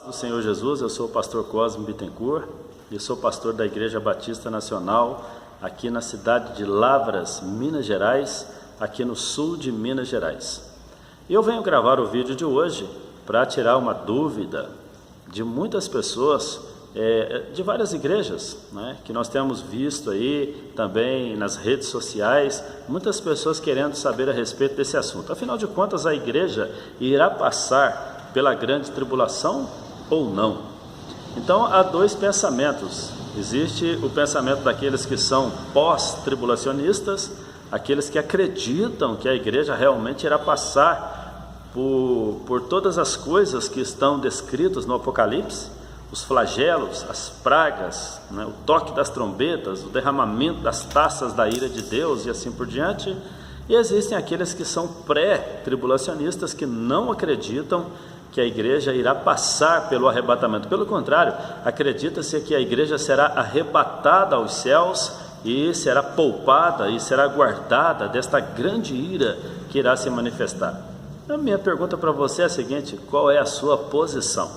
Do Senhor Jesus, eu sou o pastor Cosme Bittencourt e sou pastor da Igreja Batista Nacional aqui na cidade de Lavras, Minas Gerais, aqui no sul de Minas Gerais. E eu venho gravar o vídeo de hoje para tirar uma dúvida de muitas pessoas, de várias igrejas, né, que nós temos visto aí também nas redes sociais, muitas pessoas querendo saber a respeito desse assunto. Afinal de contas, a igreja irá passar pela grande tribulação ou não? Então há dois pensamentos. Existe o pensamento daqueles que são pós-tribulacionistas, aqueles que acreditam que a igreja realmente irá passar por todas as coisas que estão descritas no Apocalipse, os flagelos, as pragas, né, o toque das trombetas, o derramamento das taças da ira de Deus e assim por diante. E existem aqueles que são pré-tribulacionistas, que não acreditam que a igreja irá passar pelo arrebatamento. Pelo contrário, acredita-se que a igreja será arrebatada aos céus e será poupada e será guardada desta grande ira que irá se manifestar. A minha pergunta para você é a seguinte: qual é a sua posição?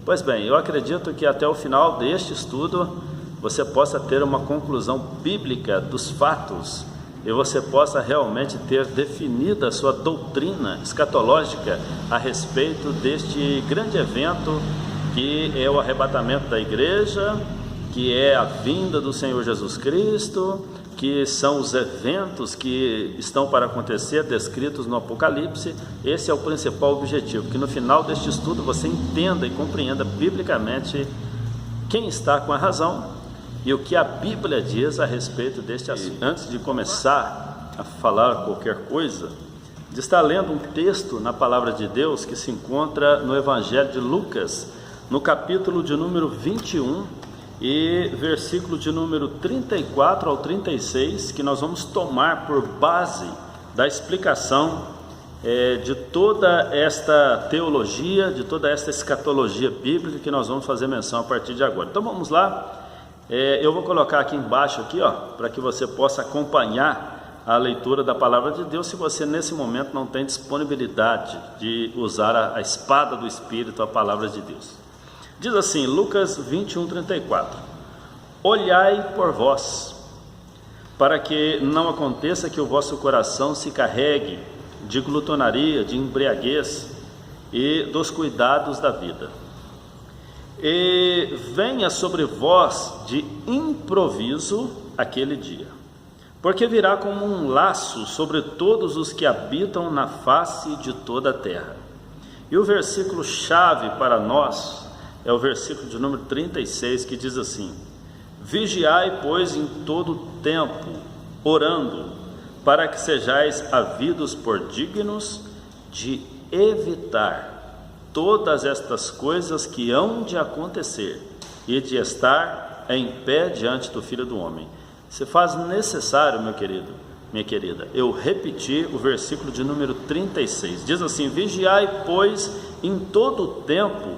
Pois bem, eu acredito que até o final deste estudo você possa ter uma conclusão bíblica dos fatos e você possa realmente ter definida a sua doutrina escatológica a respeito deste grande evento que é o arrebatamento da igreja, que é a vinda do Senhor Jesus Cristo, que são os eventos que estão para acontecer descritos no Apocalipse. Esse é o principal objetivo, que no final deste estudo você entenda e compreenda biblicamente quem está com a razão e o que a Bíblia diz a respeito deste assunto. Antes de começar a falar qualquer coisa, de estar lendo um texto na Palavra de Deus que se encontra no Evangelho de Lucas, no capítulo de número 21 e versículo de número 34 ao 36, que nós vamos tomar por base da explicação de toda esta teologia, de toda esta escatologia bíblica que nós vamos fazer menção a partir de agora. Então vamos lá. Eu vou colocar aqui embaixo aqui, para que você possa acompanhar a leitura da palavra de Deus, se você nesse momento não tem disponibilidade de usar a espada do Espírito, a palavra de Deus. Diz assim, Lucas 21:34: Olhai por vós, para que não aconteça que o vosso coração se carregue de glutonaria, de embriaguez e dos cuidados da vida, e venha sobre vós de improviso aquele dia, porque virá como um laço sobre todos os que habitam na face de toda a terra. E o versículo chave para nós é o versículo de número 36, que diz assim: Vigiai, pois, em todo o tempo, orando, para que sejais havidos por dignos de evitar todas estas coisas que hão de acontecer e de estar em pé diante do Filho do Homem. Se faz necessário, meu querido, minha querida, eu repetir o versículo de número 36. Diz assim: Vigiai, pois, em todo o tempo,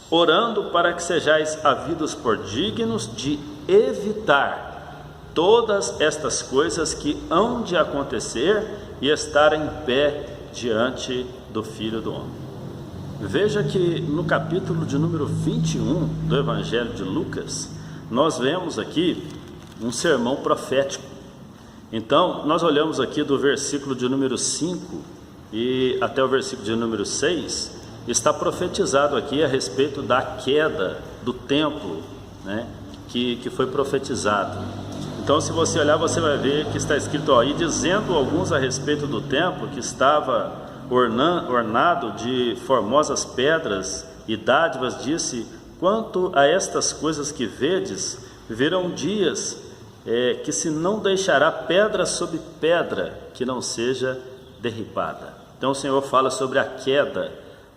orando para que sejais havidos por dignos de evitar todas estas coisas que hão de acontecer e estar em pé diante do Filho do Homem. Veja que no capítulo de número 21 do Evangelho de Lucas, nós vemos aqui um sermão profético. Então, nós olhamos aqui do versículo de número 5 e até o versículo de número 6, está profetizado aqui a respeito da queda do templo, né, que foi profetizado. Então, se você olhar, você vai ver que está escrito, e dizendo alguns a respeito do templo, que estava ornado de formosas pedras e dádivas, disse: quanto a estas coisas que vedes, virão dias que se não deixará pedra sobre pedra que não seja derribada. Então o Senhor fala sobre a queda,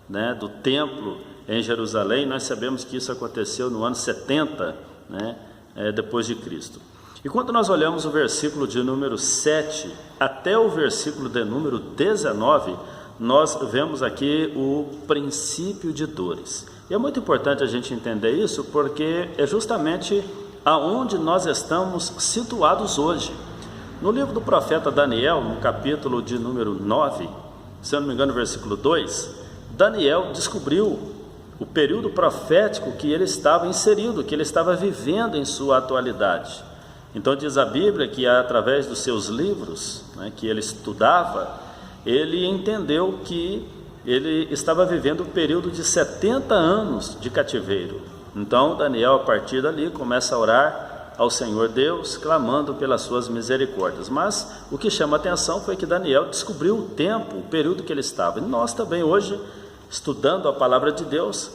né, do templo em Jerusalém. Nós sabemos que isso aconteceu no ano 70, né, depois de Cristo. E quando nós olhamos o versículo de número 7 até o versículo de número 19, nós vemos aqui o princípio de dores. E é muito importante a gente entender isso, porque é justamente aonde nós estamos situados hoje. No livro do profeta Daniel, no capítulo de número 9, se eu não me engano, versículo 2, Daniel descobriu o período profético que ele estava inserido, que ele estava vivendo em sua atualidade. Então diz a Bíblia que através dos seus livros, né, que ele estudava, ele entendeu que ele estava vivendo o período de 70 anos de cativeiro. Então Daniel, a partir dali, começa a orar ao Senhor Deus, clamando pelas suas misericórdias. Mas o que chama a atenção foi que Daniel descobriu o tempo, o período que ele estava. E nós também hoje, estudando a palavra de Deus,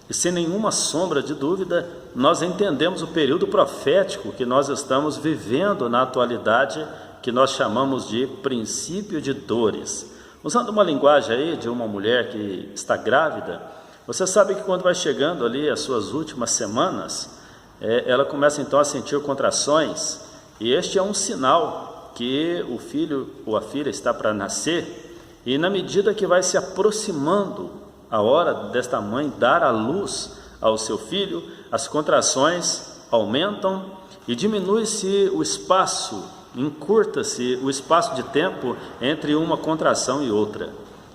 e sem nenhuma sombra de dúvida, nós entendemos o período profético que nós estamos vivendo na atualidade, que nós chamamos de princípio de dores. Usando uma linguagem aí de uma mulher que está grávida, você sabe que quando vai chegando ali as suas últimas semanas, ela começa então a sentir contrações, e este é um sinal que o filho ou a filha está para nascer, e na medida que vai se aproximando a hora desta mãe dar a luz ao seu filho, as contrações aumentam e diminui-se o espaço, encurta-se o espaço de tempo entre uma contração e outra.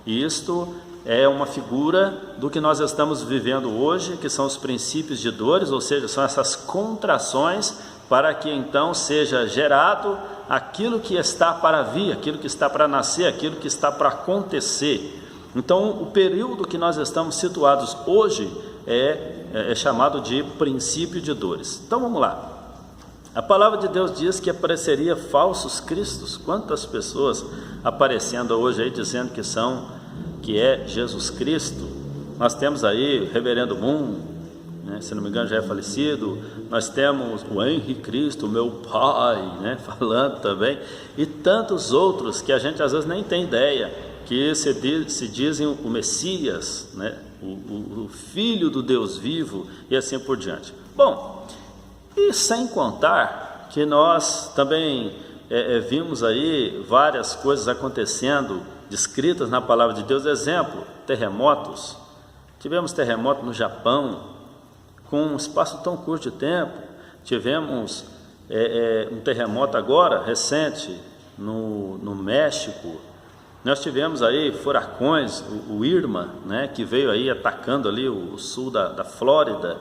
E isto é uma figura do que nós estamos vivendo hoje, que são os princípios de dores, ou seja, são essas contrações para que então seja gerado aquilo que está para vir, aquilo que está para nascer, aquilo que está para acontecer. Então, o período que nós estamos situados hoje é chamado de princípio de dores. Então, vamos lá. A palavra de Deus diz que apareceria falsos cristos. Quantas pessoas aparecendo hoje aí dizendo que é Jesus Cristo? Nós temos aí o reverendo Moon, né, se não me engano já é falecido. Nós temos o Henri Cristo, meu pai, né, falando também, e tantos outros que a gente às vezes nem tem ideia, que se dizem o Messias, né, o Filho do Deus vivo e assim por diante. Bom, e sem contar que nós também vimos aí várias coisas acontecendo, descritas na palavra de Deus. Exemplo, terremotos. Tivemos terremoto no Japão, com um espaço tão curto de tempo. Tivemos um terremoto agora, recente, no México. Nós tivemos aí furacões, o Irma, né, que veio aí atacando ali o sul da Flórida,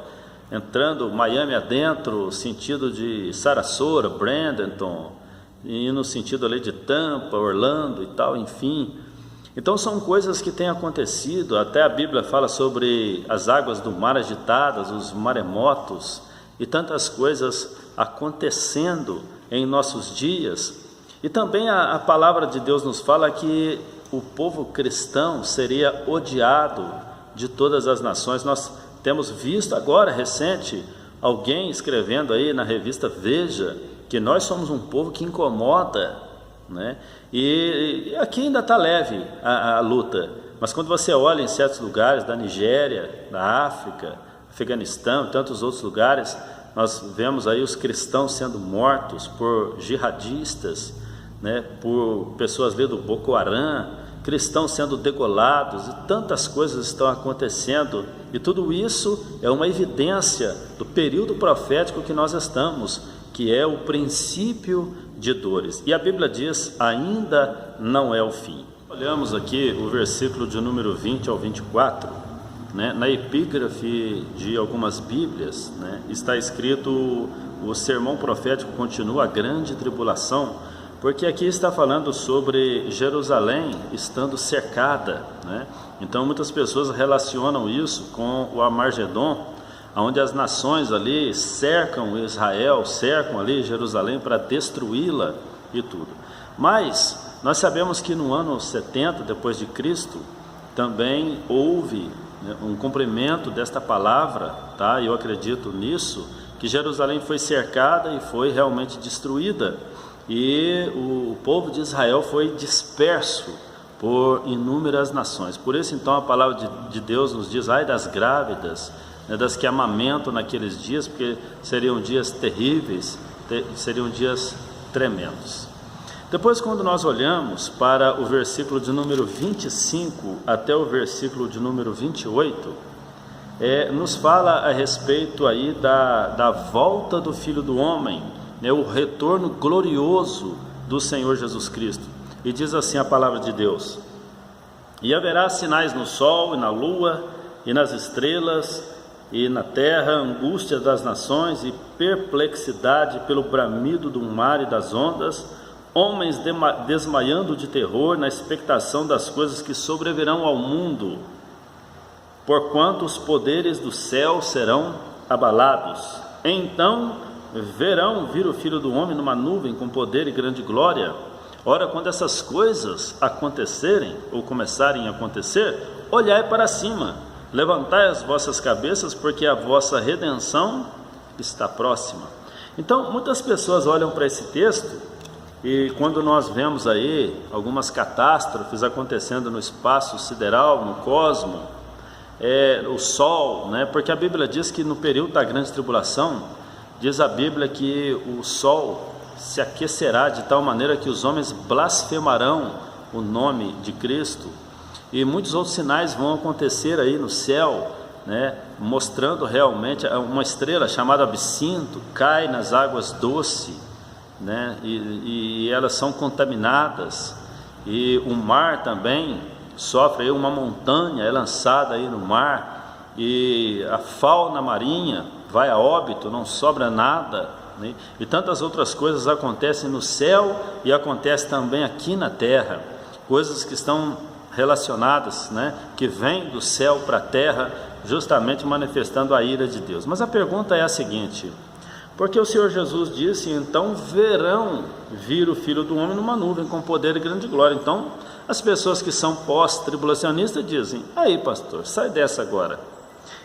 entrando Miami adentro, sentido de Sarasota, Bradenton, e no sentido ali de Tampa, Orlando e tal, enfim. Então são coisas que têm acontecido. Até a Bíblia fala sobre as águas do mar agitadas, os maremotos, e tantas coisas acontecendo em nossos dias. E também a palavra de Deus nos fala que o povo cristão seria odiado de todas as nações. Nós temos visto agora, recente, alguém escrevendo aí na revista Veja, que nós somos um povo que incomoda, né? E aqui ainda está leve a luta, mas quando você olha em certos lugares da Nigéria, da África, Afeganistão e tantos outros lugares, nós vemos aí os cristãos sendo mortos por jihadistas, né, por pessoas ali do Boko Haram, cristãos sendo degolados, e tantas coisas estão acontecendo, e tudo isso é uma evidência do período profético que nós estamos, que é o princípio de dores. E a Bíblia diz, ainda não é o fim. Olhamos aqui o versículo de número 20 ao 24, né, na epígrafe de algumas Bíblias, né, está escrito, o sermão profético continua, a grande tribulação, porque aqui está falando sobre Jerusalém estando cercada, né? Então muitas pessoas relacionam isso com o Armagedon, onde as nações ali cercam Israel, cercam ali Jerusalém para destruí-la e tudo. Mas nós sabemos que no ano 70 depois de Cristo também houve, né, um cumprimento desta palavra, tá? Eu acredito nisso, que Jerusalém foi cercada e foi realmente destruída. E o povo de Israel foi disperso por inúmeras nações. Por isso então a palavra de Deus nos diz, ai das grávidas, né, das que amamentam naqueles dias, porque seriam dias terríveis, seriam dias tremendos. Depois, quando nós olhamos para o versículo de número 25 até o versículo de número 28, nos fala a respeito aí da volta do Filho do Homem, o retorno glorioso do Senhor Jesus Cristo. E diz assim a palavra de Deus, e haverá sinais no sol e na lua, e nas estrelas, e na terra, angústia das nações e perplexidade pelo bramido do mar e das ondas, homens desmaiando de terror na expectação das coisas que sobrevirão ao mundo, porquanto os poderes do céu serão abalados. Então verão vir o Filho do Homem numa nuvem com poder e grande glória. Ora, quando essas coisas acontecerem, ou começarem a acontecer, olhai para cima, levantai as vossas cabeças, porque a vossa redenção está próxima. Então, muitas pessoas olham para esse texto, e quando nós vemos aí algumas catástrofes acontecendo no espaço sideral, no cosmo, o sol, né? Porque a Bíblia diz que no período da grande tribulação, diz a Bíblia que o sol se aquecerá de tal maneira que os homens blasfemarão o nome de Cristo, e muitos outros sinais vão acontecer aí no céu, né? Mostrando realmente uma estrela chamada Absinto cai nas águas doces, né? E elas são contaminadas, e o mar também sofre aí, uma montanha é lançada aí no mar, e a fauna marinha vai a óbito, não sobra nada, né? E tantas outras coisas acontecem no céu e acontecem também aqui na terra, coisas que estão relacionadas, né? Que vêm do céu para a terra, justamente manifestando a ira de Deus. Mas a pergunta é a seguinte: porque o Senhor Jesus disse, então verão vir o Filho do Homem numa nuvem com poder e grande glória. Então as pessoas que são pós-tribulacionistas dizem: aí pastor, sai dessa agora.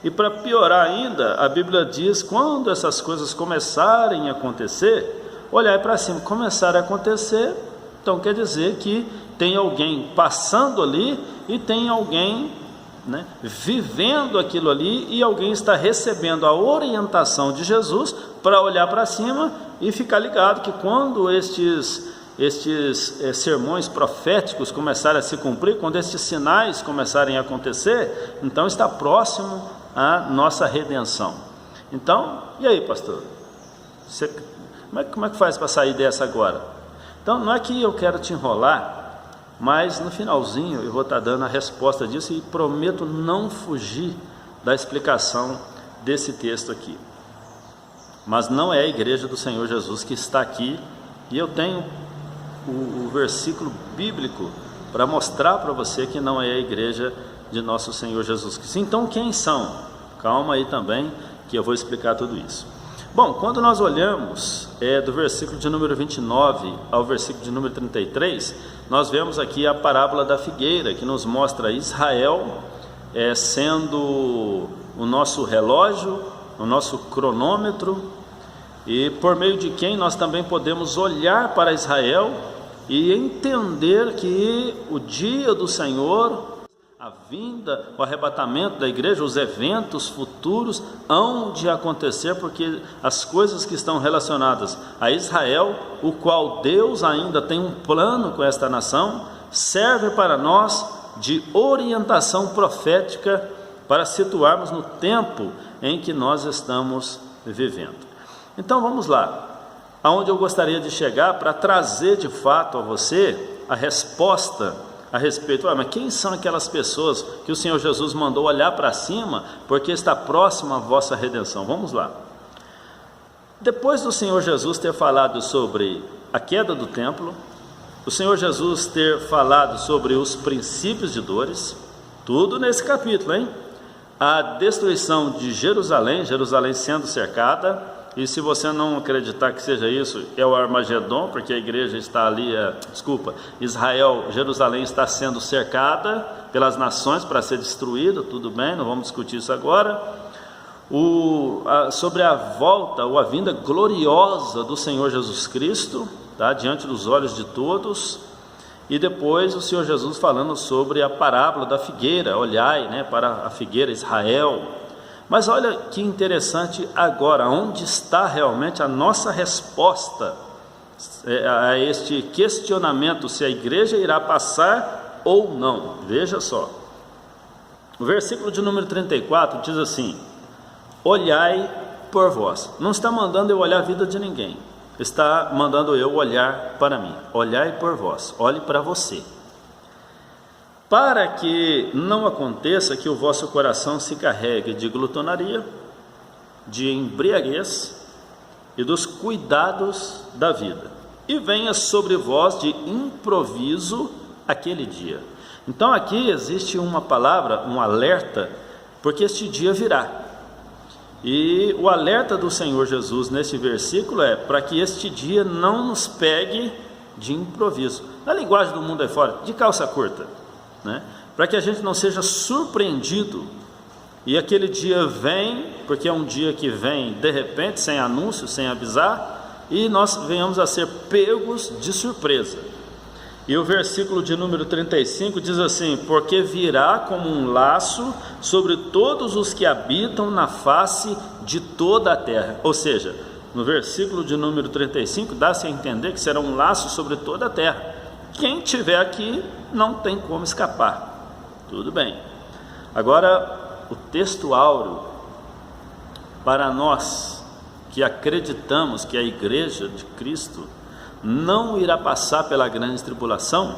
E para piorar ainda, a Bíblia diz, quando essas coisas começarem a acontecer, olhai para cima. Começar a acontecer, então quer dizer que tem alguém passando ali, e tem alguém, né, vivendo aquilo ali, e alguém está recebendo a orientação de Jesus para olhar para cima e ficar ligado que quando estes sermões proféticos começarem a se cumprir, quando estes sinais começarem a acontecer, então está próximo a nossa redenção. Então, e aí pastor, como é que faz para sair dessa agora? Então não é que eu quero te enrolar, mas no finalzinho eu vou estar dando a resposta disso, e prometo não fugir da explicação desse texto aqui. Mas não é a igreja do Senhor Jesus que está aqui, e eu tenho o versículo bíblico para mostrar para você que não é a igreja de nosso Senhor Jesus Cristo. Então quem são? Calma aí também, que eu vou explicar tudo isso. Bom, quando nós olhamos do versículo de número 29 ao versículo de número 33, nós vemos aqui a parábola da figueira, que nos mostra Israel sendo o nosso relógio, o nosso cronômetro, e por meio de quem nós também podemos olhar para Israel e entender que o dia do Senhor, a vinda, o arrebatamento da igreja, os eventos futuros hão de acontecer, porque as coisas que estão relacionadas a Israel, o qual Deus ainda tem um plano com esta nação, serve para nós de orientação profética para situarmos no tempo em que nós estamos vivendo. Então vamos lá, aonde eu gostaria de chegar para trazer de fato a você a resposta a respeito. Mas quem são aquelas pessoas que o Senhor Jesus mandou olhar para cima, porque está próxima a vossa redenção? Vamos lá. Depois do Senhor Jesus ter falado sobre a queda do templo, o Senhor Jesus ter falado sobre os princípios de dores, tudo nesse capítulo, hein? A destruição de Jerusalém, Jerusalém sendo cercada. E se você não acreditar que seja isso, é o Armagedon, porque a igreja está ali, Israel, Jerusalém está sendo cercada pelas nações para ser destruída, tudo bem, não vamos discutir isso agora. Sobre a volta ou a vinda gloriosa do Senhor Jesus Cristo, tá, diante dos olhos de todos. E depois o Senhor Jesus falando sobre a parábola da figueira, olhai, né, para a figueira Israel. Mas olha que interessante agora, onde está realmente a nossa resposta a este questionamento, se a igreja irá passar ou não. Veja só, o versículo de número 34 diz assim: olhai por vós. Não está mandando eu olhar a vida de ninguém, está mandando eu olhar para mim. Olhai por vós, olhe para você. para que não aconteça que o vosso coração se carregue de glutonaria, de embriaguez e dos cuidados da vida, e venha sobre vós de improviso aquele dia. Então aqui existe uma palavra, um alerta, porque este dia virá. E o alerta do Senhor Jesus neste versículo é para que este dia não nos pegue de improviso. Na linguagem do mundo aí fora, de calça curta, né? Para que a gente não seja surpreendido e aquele dia vem, porque é um dia que vem de repente, sem anúncio, sem avisar, e nós venhamos a ser pegos de surpresa. E o versículo de número 35 diz assim: porque virá como um laço sobre todos os que habitam na face de toda a terra. Ou seja, no versículo de número 35 dá-se a entender que será um laço sobre toda a terra. Quem estiver aqui não tem como escapar. Tudo bem. Agora, o texto áureo, para nós que acreditamos que a igreja de Cristo não irá passar pela grande tribulação,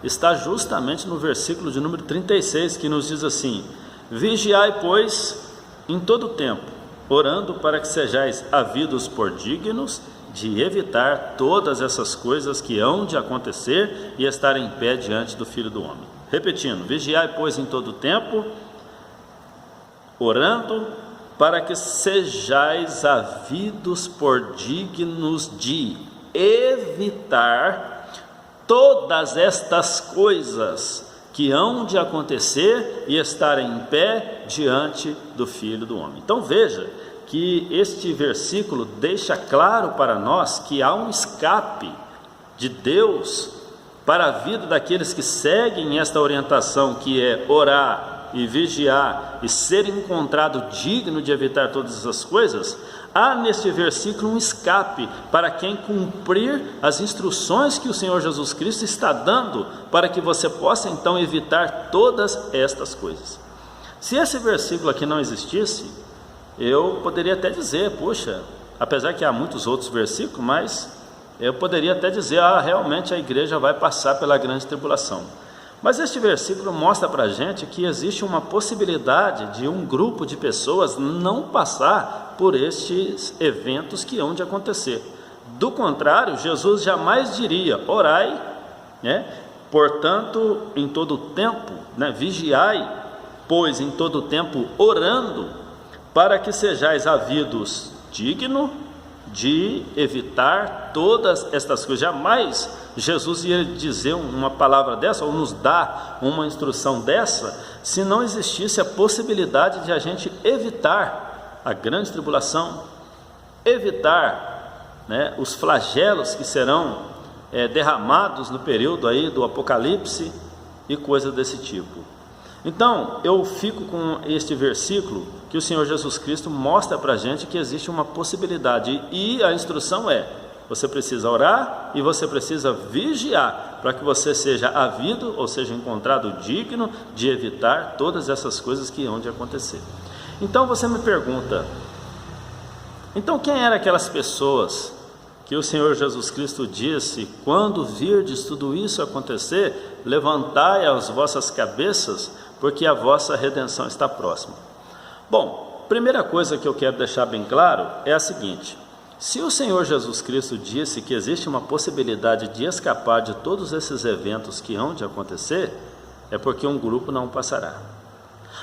está justamente no versículo de número 36, que nos diz assim: vigiai, pois, em todo o tempo, orando para que sejais havidos por dignos de evitar todas essas coisas que hão de acontecer e estar em pé diante do Filho do Homem. Repetindo: vigiai, pois, em todo o tempo, orando para que sejais havidos por dignos de evitar todas estas coisas que hão de acontecer e estar em pé diante do Filho do Homem. Então veja que este versículo deixa claro para nós que há um escape de Deus para a vida daqueles que seguem esta orientação, que é orar e vigiar e ser encontrado digno de evitar todas essas coisas. Há neste versículo um escape para quem cumprir as instruções que o Senhor Jesus Cristo está dando, para que você possa então evitar todas estas coisas. Se esse versículo aqui não existisse, eu poderia até dizer, puxa, apesar que há muitos outros versículos, mas eu poderia até dizer, realmente a igreja vai passar pela grande tribulação. Mas este versículo mostra para a gente que existe uma possibilidade de um grupo de pessoas não passar por estes eventos que hão de acontecer. Do contrário, Jesus jamais diria: orai, né? Portanto, em todo o tempo, né? Vigiai, pois em todo o tempo orando, para que sejais havidos digno de evitar todas estas coisas. Jamais Jesus ia dizer uma palavra dessa, ou nos dar uma instrução dessa, se não existisse a possibilidade de a gente evitar a grande tribulação, evitar, né, os flagelos que serão derramados no período aí do Apocalipse e coisa desse tipo. Então, eu fico com este versículo que o Senhor Jesus Cristo mostra para a gente que existe uma possibilidade, e a instrução é: você precisa orar e você precisa vigiar, para que você seja havido, ou seja, encontrado digno de evitar todas essas coisas que hão de acontecer. Então você me pergunta, então quem eram aquelas pessoas que o Senhor Jesus Cristo disse: quando virdes tudo isso acontecer, levantai as vossas cabeças, porque a vossa redenção está próxima? Bom, primeira coisa que eu quero deixar bem claro é a seguinte: se o Senhor Jesus Cristo disse que existe uma possibilidade de escapar de todos esses eventos que hão de acontecer, é porque um grupo não passará.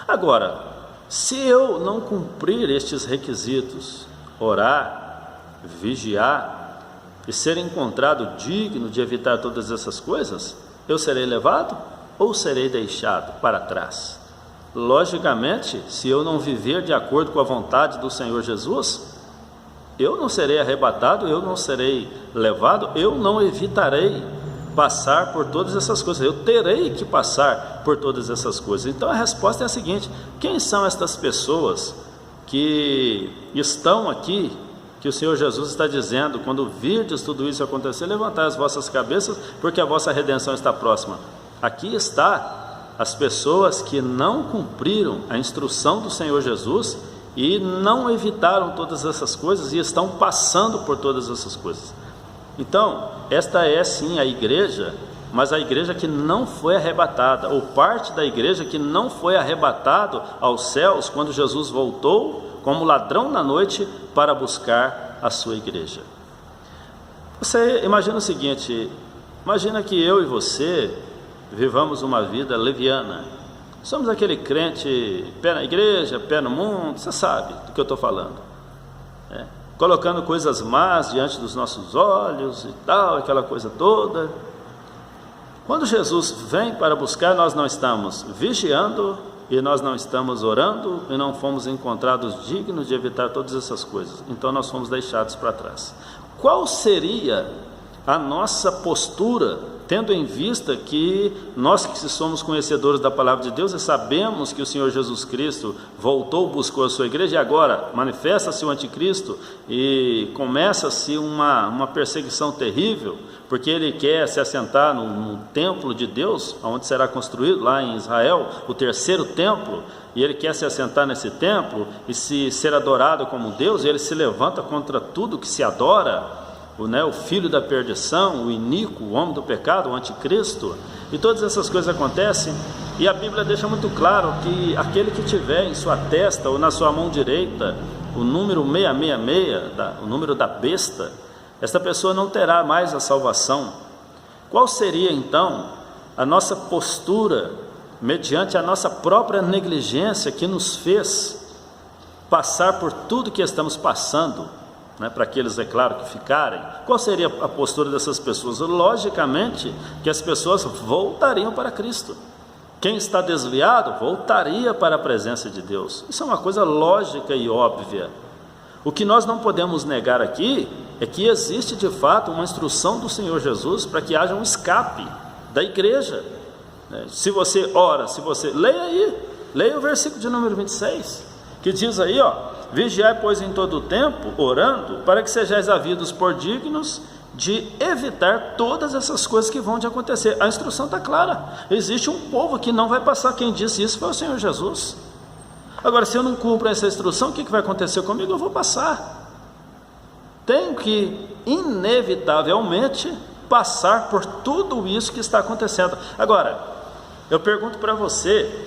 Agora, se eu não cumprir estes requisitos, orar, vigiar e ser encontrado digno de evitar todas essas coisas, eu serei levado ou serei deixado para trás? Logicamente, se eu não viver de acordo com a vontade do Senhor Jesus, eu não serei arrebatado, eu não serei levado, eu não evitarei passar por todas essas coisas, eu terei que passar por todas essas coisas. Então a resposta é a seguinte: quem são estas pessoas que estão aqui, que o Senhor Jesus está dizendo: quando virdes tudo isso acontecer, levantai as vossas cabeças, porque a vossa redenção está próxima? Aqui está as pessoas que não cumpriram a instrução do Senhor Jesus e não evitaram todas essas coisas e estão passando por todas essas coisas. Então, esta é sim a igreja mas a igreja que não foi arrebatada, ou parte da igreja que não foi arrebatado aos céus quando Jesus voltou como ladrão na noite para buscar a sua igreja. Você imagina o seguinte, imagina que eu e você vivamos uma vida leviana. Somos aquele crente pé na igreja, pé no mundo, você sabe do que eu estou falando, colocando coisas más diante dos nossos olhos e tal, aquela coisa toda. Quando Jesus vem para buscar, nós não estamos vigiando e nós não estamos orando e não fomos encontrados dignos de evitar todas essas coisas, então nós fomos deixados para trás. Qual seria a nossa postura, tendo em vista que nós que somos conhecedores da palavra de Deus e sabemos que o Senhor Jesus Cristo voltou, buscou a sua igreja, e agora manifesta-se o anticristo e começa-se uma perseguição terrível, porque ele quer se assentar no templo de Deus, onde será construído lá em Israel, o terceiro templo, e ele quer se assentar nesse templo e ser adorado como Deus, e ele se levanta contra tudo que se adora, o filho da perdição, o iníquo, o homem do pecado, o anticristo, e todas essas coisas acontecem, e a Bíblia deixa muito claro que aquele que tiver em sua testa ou na sua mão direita o número 666, o número da besta, esta pessoa não terá mais a salvação. Qual seria então a nossa postura mediante a nossa própria negligência que nos fez passar por tudo que estamos passando, para aqueles, é claro, que ficarem? Qual seria a postura dessas pessoas? Logicamente que as pessoas voltariam para Cristo. Quem está desviado voltaria para a presença de Deus. Isso é uma coisa lógica e óbvia. O que nós não podemos negar aqui é que existe de fato uma instrução do Senhor Jesus para que haja um escape da igreja. Se você ora, leia o versículo de número 26, que diz aí, vigiai, pois, em todo o tempo, orando, para que sejais havidos por dignos de evitar todas essas coisas que vão de acontecer. A instrução está clara, existe um povo que não vai passar. Quem disse isso foi o Senhor Jesus. Agora, se eu não cumpro essa instrução, o que vai acontecer comigo? Eu vou passar. Tenho que, inevitavelmente, passar por tudo isso que está acontecendo. Agora, eu pergunto para você,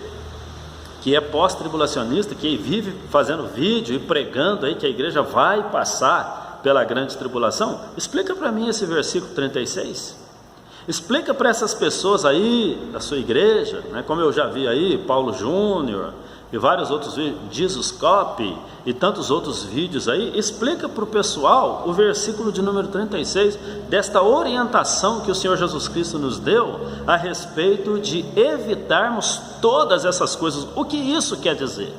que é pós-tribulacionista, que vive fazendo vídeo e pregando aí que a igreja vai passar pela grande tribulação, explica para mim esse versículo 36. Explica para essas pessoas aí da sua igreja, como eu já vi aí, Paulo Júnior e vários outros vídeos, Jesus Copy e tantos outros vídeos aí, explica para o pessoal o versículo de número 36, desta orientação que o Senhor Jesus Cristo nos deu a respeito de evitarmos todas essas coisas. O que isso quer dizer?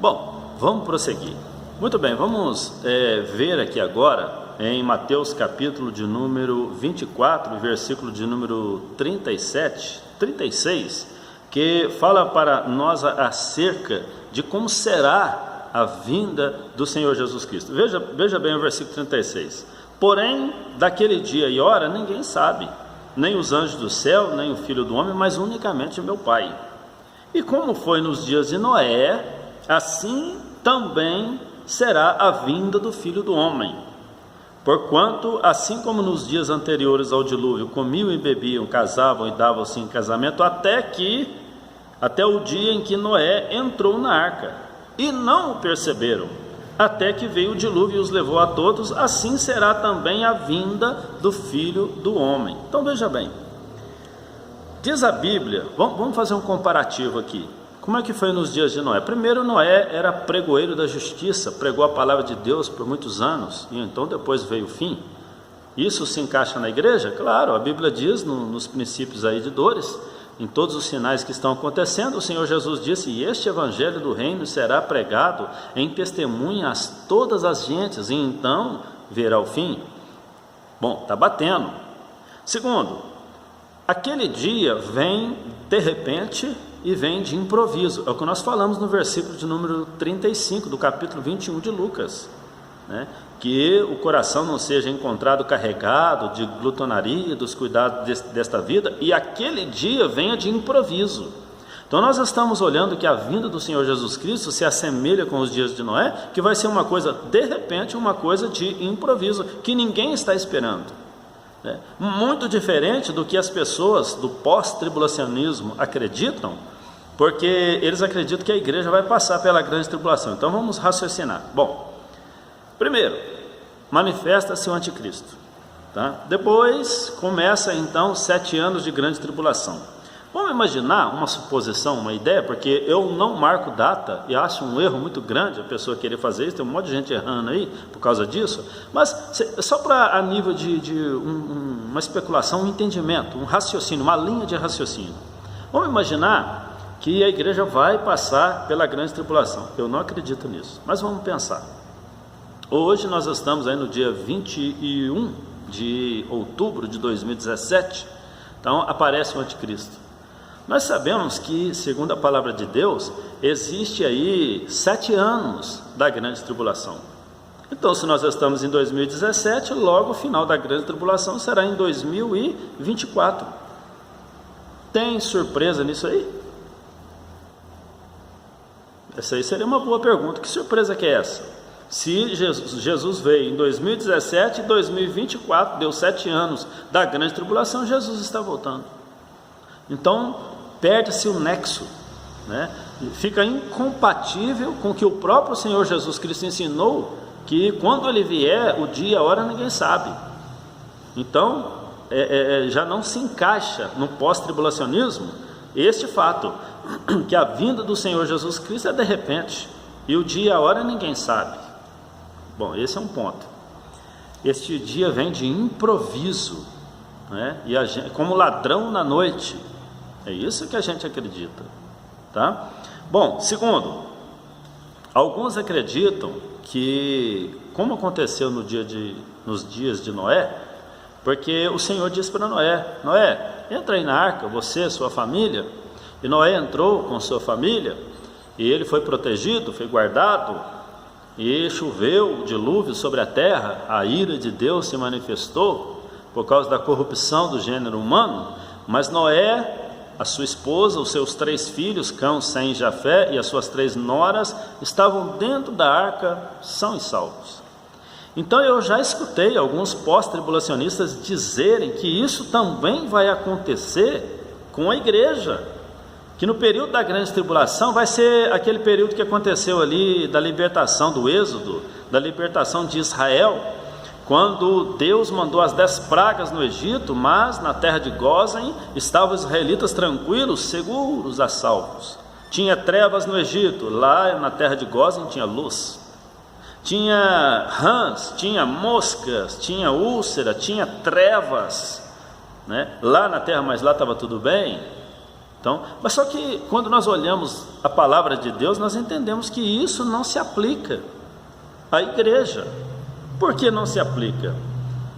Bom, vamos prosseguir. Muito bem, vamos ver aqui agora em Mateus capítulo de número 24, versículo de número 36, que fala para nós acerca de como será a vinda do Senhor Jesus Cristo. Veja bem o versículo 36. Porém, daquele dia e hora ninguém sabe, nem os anjos do céu, nem o Filho do Homem, mas unicamente meu Pai. E como foi nos dias de Noé, assim também será a vinda do Filho do Homem. Porquanto, assim como nos dias anteriores ao dilúvio, comiam e bebiam, casavam e davam-se em casamento, até o dia em que Noé entrou na arca, e não o perceberam, até que veio o dilúvio e os levou a todos, assim será também a vinda do Filho do Homem. Então veja bem, diz a Bíblia, vamos fazer um comparativo aqui. Como é que foi nos dias de Noé? Primeiro, Noé era pregoeiro da justiça, pregou a palavra de Deus por muitos anos, e então depois veio o fim. Isso se encaixa na igreja? Claro, a Bíblia diz nos princípios aí de dores, em todos os sinais que estão acontecendo, o Senhor Jesus disse: e este evangelho do reino será pregado em testemunha a todas as gentes, e então verá o fim. Bom, está batendo. Segundo, aquele dia vem de repente e vem de improviso. É o que nós falamos no versículo de número 35 do capítulo 21 de Lucas, que o coração não seja encontrado carregado de glutonaria, dos cuidados desta vida, e aquele dia venha de improviso. Então nós estamos olhando que a vinda do Senhor Jesus Cristo se assemelha com os dias de Noé, que vai ser uma coisa de repente, uma coisa de improviso, que ninguém está esperando. né? Muito diferente do que as pessoas do pós-tribulacionismo acreditam, porque eles acreditam que a igreja vai passar pela grande tribulação. Então vamos raciocinar. Bom, primeiro, manifesta-se o anticristo, tá? Depois começa então 7 anos de grande tribulação. Vamos imaginar uma suposição, uma ideia, porque eu não marco data e acho um erro muito grande a pessoa querer fazer isso. Tem um monte de gente errando aí por causa disso, mas só para a nível de uma especulação, um entendimento, um raciocínio, uma linha de raciocínio. Vamos imaginar que a igreja vai passar pela grande tribulação. Eu não acredito nisso, mas vamos pensar. Hoje nós estamos aí no dia 21 de outubro de 2017, então aparece o anticristo. Nós sabemos que, segundo a palavra de Deus, existe aí 7 anos da grande tribulação. Então, se nós estamos em 2017, logo o final da grande tribulação será em 2024. Tem surpresa nisso aí? Essa aí seria uma boa pergunta. Que surpresa que é essa? Se Jesus veio em 2017 e 2024, deu 7 anos da grande tribulação, Jesus está voltando. Então, perde-se o nexo, né? Fica incompatível com o que o próprio Senhor Jesus Cristo ensinou, que quando Ele vier, o dia e a hora ninguém sabe. Então, já não se encaixa no pós-tribulacionismo este fato, que a vinda do Senhor Jesus Cristo é de repente, e o dia e a hora ninguém sabe. Bom, esse é um ponto. Este dia vem de improviso, né? E a gente, como ladrão na noite. É isso que a gente acredita, tá? Bom, segundo, alguns acreditam que, como aconteceu nos dias de Noé, porque o Senhor disse para Noé: Noé, entra aí na arca, você, sua família. E Noé entrou com sua família, e ele foi protegido, foi guardado, e choveu o dilúvio sobre a terra. A ira de Deus se manifestou por causa da corrupção do gênero humano, mas Noé, a sua esposa, os seus 3 filhos, Cão, Sem e Jafé, e as suas 3 noras, estavam dentro da arca, são e salvos. Então eu já escutei alguns pós-tribulacionistas dizerem que isso também vai acontecer com a igreja, que no período da grande tribulação vai ser aquele período que aconteceu ali da libertação do Êxodo, da libertação de Israel, quando Deus mandou as 10 pragas no Egito, mas na terra de Gósen estavam os israelitas tranquilos, seguros, a salvos. Tinha trevas no Egito, lá na terra de Gósen tinha luz. Tinha rãs, tinha moscas, tinha úlcera, tinha trevas, né? Lá na terra, mas lá estava tudo bem. Então, mas só que quando nós olhamos a palavra de Deus, nós entendemos que isso não se aplica à igreja. Por que não se aplica?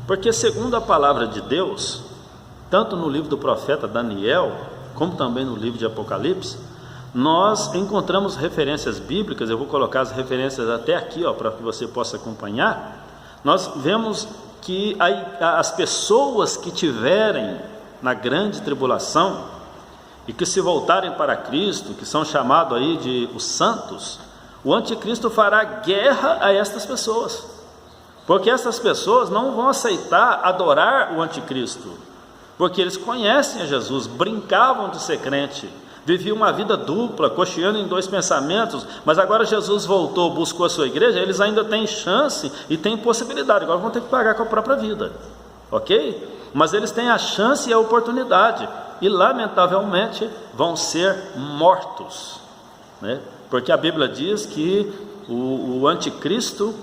Porque, segundo a palavra de Deus, tanto no livro do profeta Daniel, como também no livro de Apocalipse, nós encontramos referências bíblicas. Eu vou colocar as referências até aqui, para que você possa acompanhar. Nós vemos que as pessoas que tiverem na grande tribulação e que se voltarem para Cristo, que são chamados aí de os santos, o anticristo fará guerra a estas pessoas. Porque essas pessoas não vão aceitar adorar o anticristo, porque eles conhecem a Jesus, brincavam de ser crente, viviam uma vida dupla, cocheando em 2 pensamentos, mas agora Jesus voltou, buscou a sua igreja, eles ainda têm chance e têm possibilidade, agora vão ter que pagar com a própria vida, ok? Mas eles têm a chance e a oportunidade, e lamentavelmente vão ser mortos, né? Porque a Bíblia diz que o anticristo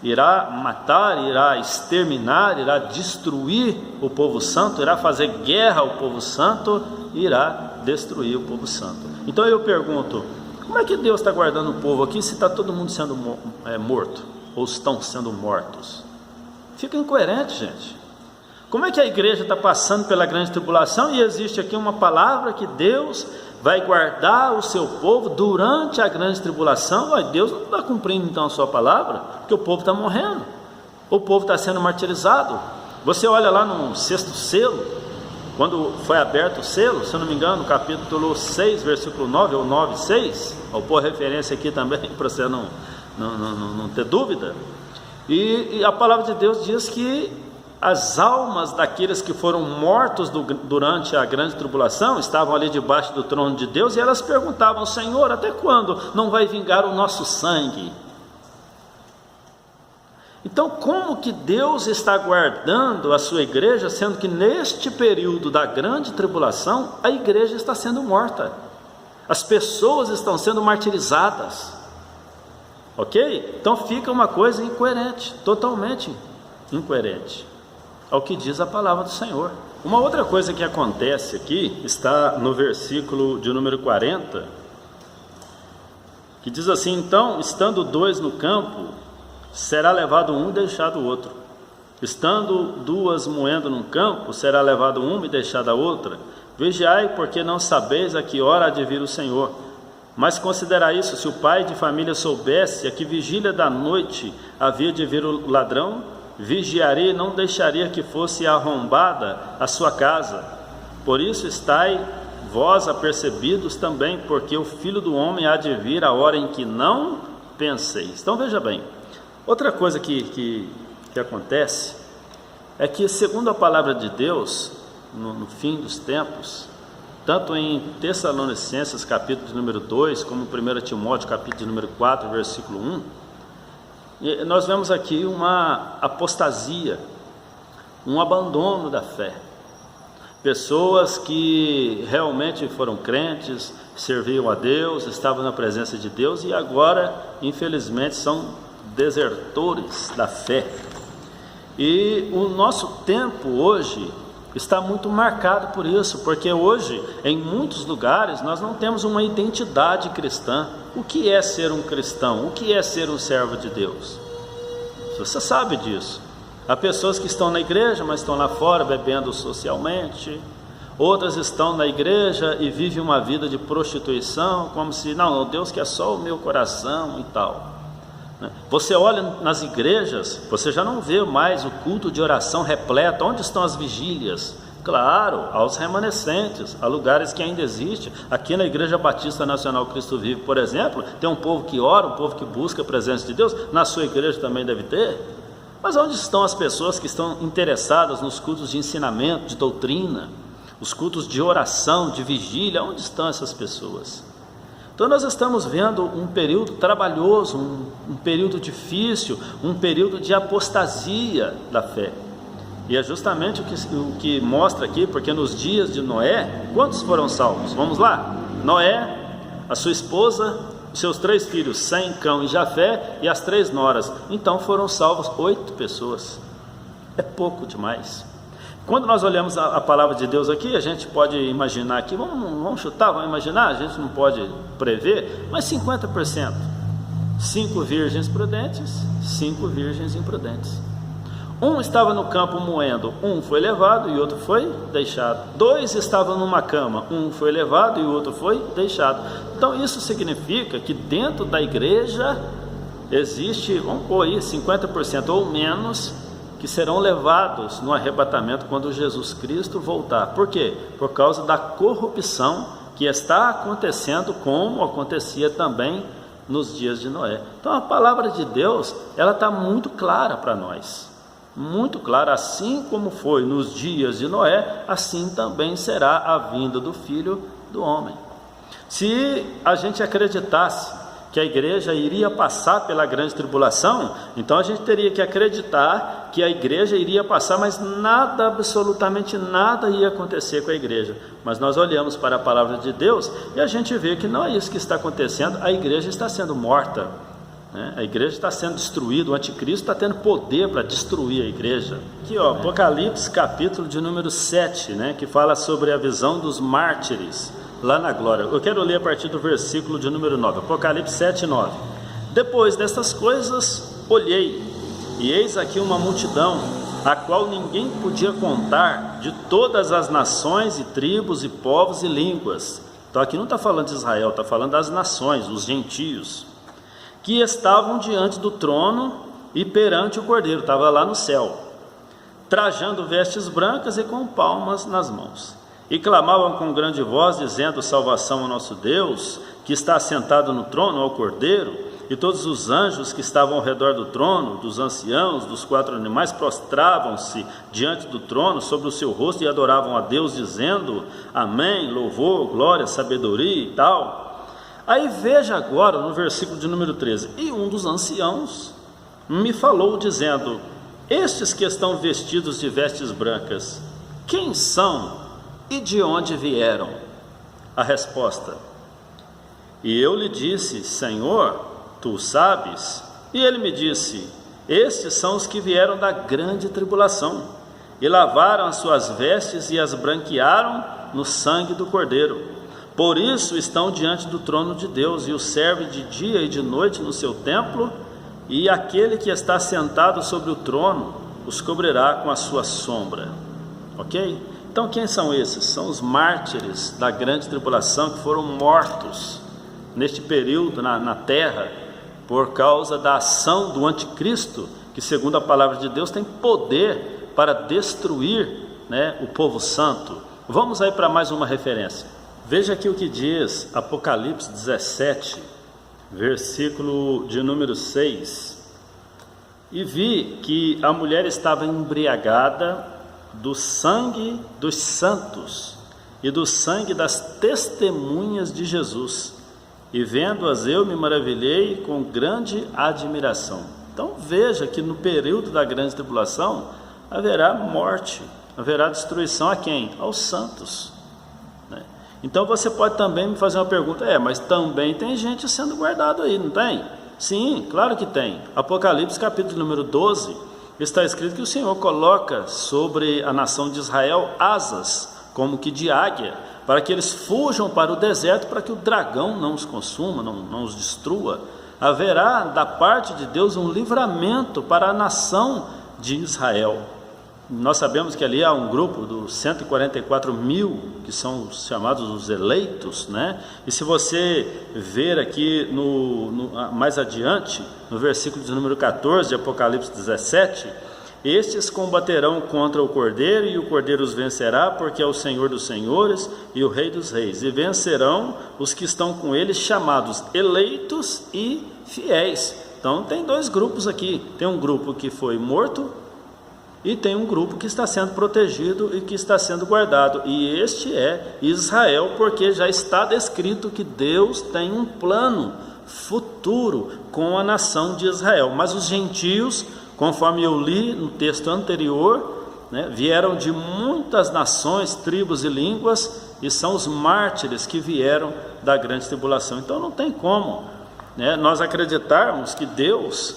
irá matar, irá exterminar, irá destruir o povo santo, irá fazer guerra ao povo santo, irá destruir o povo santo. Então eu pergunto, como é que Deus está guardando o povo aqui se está todo mundo sendo morto, ou estão sendo mortos? Fica incoerente, gente. Como é que a igreja está passando pela grande tribulação e existe aqui uma palavra que Deus vai guardar o seu povo durante a grande tribulação? Mas Deus não está cumprindo então a sua palavra, porque o povo está morrendo, o povo está sendo martirizado. Você olha lá no 6º selo, quando foi aberto o selo, se eu não me engano, capítulo 6, versículo 9, ou 9, 6, vou pôr referência aqui também, para você não ter dúvida, e a palavra de Deus diz que as almas daqueles que foram mortos durante a grande tribulação estavam ali debaixo do trono de Deus, e elas perguntavam: Senhor, até quando não vai vingar o nosso sangue? Então, como que Deus está guardando a sua igreja, sendo que neste período da grande tribulação, a igreja está sendo morta, as pessoas estão sendo martirizadas, ok? Então fica uma coisa incoerente, totalmente incoerente ao que diz a palavra do Senhor. Uma outra coisa que acontece aqui, está no versículo de número 40, que diz assim: então, estando dois no campo, será levado um e deixado o outro. Estando duas moendo num campo, será levado uma e deixada a outra. Vigiai, porque não sabeis a que hora há de vir o Senhor. Mas considerai isso: se o pai de família soubesse a que vigília da noite havia de vir o ladrão, vigiaria e não deixaria que fosse arrombada a sua casa. Por isso estai vós apercebidos também, porque o Filho do Homem há de vir a hora em que não penseis. Então veja bem, outra coisa que acontece é que, segundo a palavra de Deus, no fim dos tempos, tanto em Tessalonicenses capítulo de número 2, como 1 Timóteo capítulo de número 4, versículo 1, nós vemos aqui uma apostasia, um abandono da fé. Pessoas que realmente foram crentes, serviam a Deus, estavam na presença de Deus, e agora, infelizmente, são desertores da fé. E o nosso tempo hoje está muito marcado por isso, porque hoje, em muitos lugares, nós não temos uma identidade cristã. O que é ser um cristão? O que é ser um servo de Deus? Você sabe disso. Há pessoas que estão na igreja, mas estão lá fora bebendo socialmente. Outras estão na igreja e vivem uma vida de prostituição, como se, não, Deus quer só o meu coração e tal. Você olha nas igrejas, você já não vê mais o culto de oração repleto. Onde estão as vigílias? Claro, aos remanescentes, há lugares que ainda existe. Aqui na Igreja Batista Nacional Cristo Vive, por exemplo, tem um povo que ora, um povo que busca a presença de Deus. Na sua igreja também deve ter. Mas onde estão as pessoas que estão interessadas nos cultos de ensinamento, de doutrina, os cultos de oração, de vigília? Onde estão essas pessoas? Então nós estamos vendo um período trabalhoso, um período difícil, um período de apostasia da fé. E é justamente o que mostra aqui, porque nos dias de Noé, quantos foram salvos? Vamos lá: Noé, a sua esposa, os seus 3 filhos, Sem, Cão e Jafé, e as 3 noras. Então foram salvos 8 pessoas. É pouco demais. Quando nós olhamos a palavra de Deus aqui, a gente pode imaginar aqui, vamos chutar, vamos imaginar, a gente não pode prever, mas 50%. 5 virgens prudentes, 5 virgens imprudentes. Um estava no campo moendo, um foi levado e outro foi deixado. 2 estavam numa cama, um foi levado e o outro foi deixado. Então isso significa que dentro da igreja existe, vamos pôr aí, 50% ou menos, que serão levados no arrebatamento quando Jesus Cristo voltar. Por quê? Por causa da corrupção que está acontecendo, como acontecia também nos dias de Noé. Então a palavra de Deus, ela está muito clara para nós, muito clara. Assim como foi nos dias de Noé, assim também será a vinda do Filho do Homem. Se a gente acreditasse que a igreja iria passar pela grande tribulação, então a gente teria que acreditar que a igreja iria passar, mas nada, absolutamente nada ia acontecer com a igreja. Mas nós olhamos para a palavra de Deus e a gente vê que não é isso que está acontecendo. A igreja está sendo morta, né? A igreja está sendo destruída, o anticristo está tendo poder para destruir a igreja. Aqui, ó, Apocalipse capítulo de número 7, né, que fala sobre a visão dos mártires lá na glória. Eu quero ler a partir do versículo de número 9, Apocalipse 7, 9. Depois destas coisas olhei, e eis aqui uma multidão, a qual ninguém podia contar, de todas as nações e tribos e povos e línguas. Então aqui não está falando de Israel, está falando das nações, os gentios, que estavam diante do trono e perante o Cordeiro, estava lá no céu, trajando vestes brancas e com palmas nas mãos. E clamavam com grande voz, dizendo: salvação ao nosso Deus, que está assentado no trono, ao Cordeiro. e todos os anjos que estavam ao redor do trono, dos anciãos, dos 4 animais, prostravam-se diante do trono sobre o seu rosto e adoravam a Deus, dizendo: Amém, louvor, glória, sabedoria e tal. Aí veja agora no versículo de número 13: E um dos anciãos me falou, dizendo: Estes que estão vestidos de vestes brancas, quem são e de onde vieram? A resposta: E eu lhe disse: Senhor, tu sabes. E ele me disse: Estes são os que vieram da grande tribulação, e lavaram as suas vestes e as branquearam no sangue do Cordeiro. Por isso estão diante do trono de Deus, e o servem de dia e de noite no seu templo, e aquele que está sentado sobre o trono os cobrirá com a sua sombra. Ok? Então quem são esses? São os mártires da grande tribulação, que foram mortos neste período na terra, por causa da ação do anticristo, que segundo a palavra de Deus tem poder para destruir, o povo santo. Vamos aí para mais uma referência. Veja aqui o que diz Apocalipse 17, versículo de número 6. E vi que a mulher estava embriagada do sangue dos santos e do sangue das testemunhas de Jesus. E vendo-as eu me maravilhei com grande admiração. Então veja que no período da grande tribulação haverá morte, haverá destruição a quem? Aos santos. Então você pode também me fazer uma pergunta: mas também tem gente sendo guardada aí, não tem? Sim, claro que tem. Apocalipse capítulo número 12, está escrito que o Senhor coloca sobre a nação de Israel asas, como que de águia, para que eles fujam para o deserto, para que o dragão não os consuma, não os destrua. Haverá da parte de Deus um livramento para a nação de Israel. Nós sabemos que ali há um grupo dos 144 mil, que são chamados os eleitos, E se você ver aqui mais adiante, no versículo de número 14 de Apocalipse 17, estes combaterão contra o Cordeiro, e o Cordeiro os vencerá, porque é o Senhor dos senhores e o Rei dos reis. E vencerão os que estão com ele, chamados eleitos e fiéis. Então tem dois grupos aqui. Tem um grupo que foi morto, e tem um grupo que está sendo protegido e que está sendo guardado. E este é Israel, porque já está descrito que Deus tem um plano futuro com a nação de Israel. Mas os gentios, conforme eu li no texto anterior, vieram de muitas nações, tribos e línguas, e são os mártires que vieram da grande tribulação. Então não tem como nós acreditarmos que Deus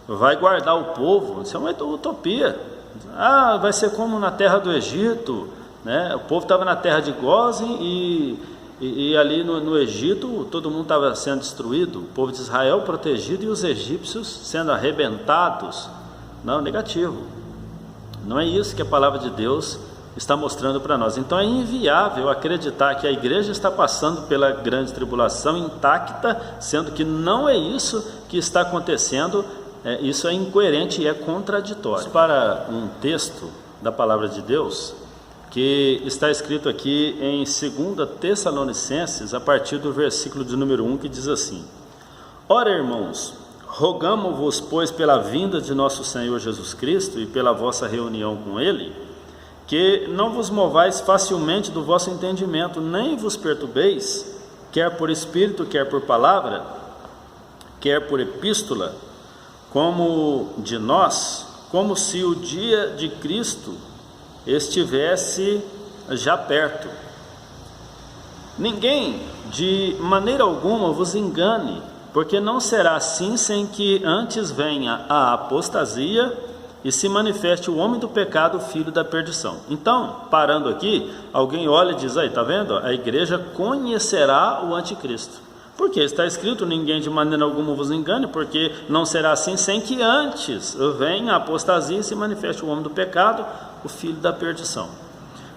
vai guardar o povo. Isso é uma utopia. Vai ser como na terra do Egito, O povo estava na terra de Gósen e ali no Egito todo mundo estava sendo destruído, o povo de Israel protegido e os egípcios sendo arrebentados. Não, negativo. Não é isso que a palavra de Deus está mostrando para nós. Então é inviável acreditar que a igreja está passando pela grande tribulação intacta, sendo que não é isso que está acontecendo. Isso é incoerente e é contraditório. Para um texto da palavra de Deus, que está escrito aqui em 2 Tessalonicenses, a partir do versículo de número 1, que diz assim: Ora, irmãos, rogamo-vos, pois, pela vinda de nosso Senhor Jesus Cristo e pela vossa reunião com Ele, que não vos movais facilmente do vosso entendimento, nem vos perturbeis, quer por espírito, quer por palavra, quer por epístola, como de nós, como se o dia de Cristo estivesse já perto. Ninguém de maneira alguma vos engane, porque não será assim sem que antes venha a apostasia e se manifeste o homem do pecado, o filho da perdição. Então, parando aqui, alguém olha e diz: aí, está vendo? A igreja conhecerá o anticristo. Porque está escrito: ninguém de maneira alguma vos engane, porque não será assim sem que antes venha a apostasia e se manifeste o homem do pecado, o filho da perdição.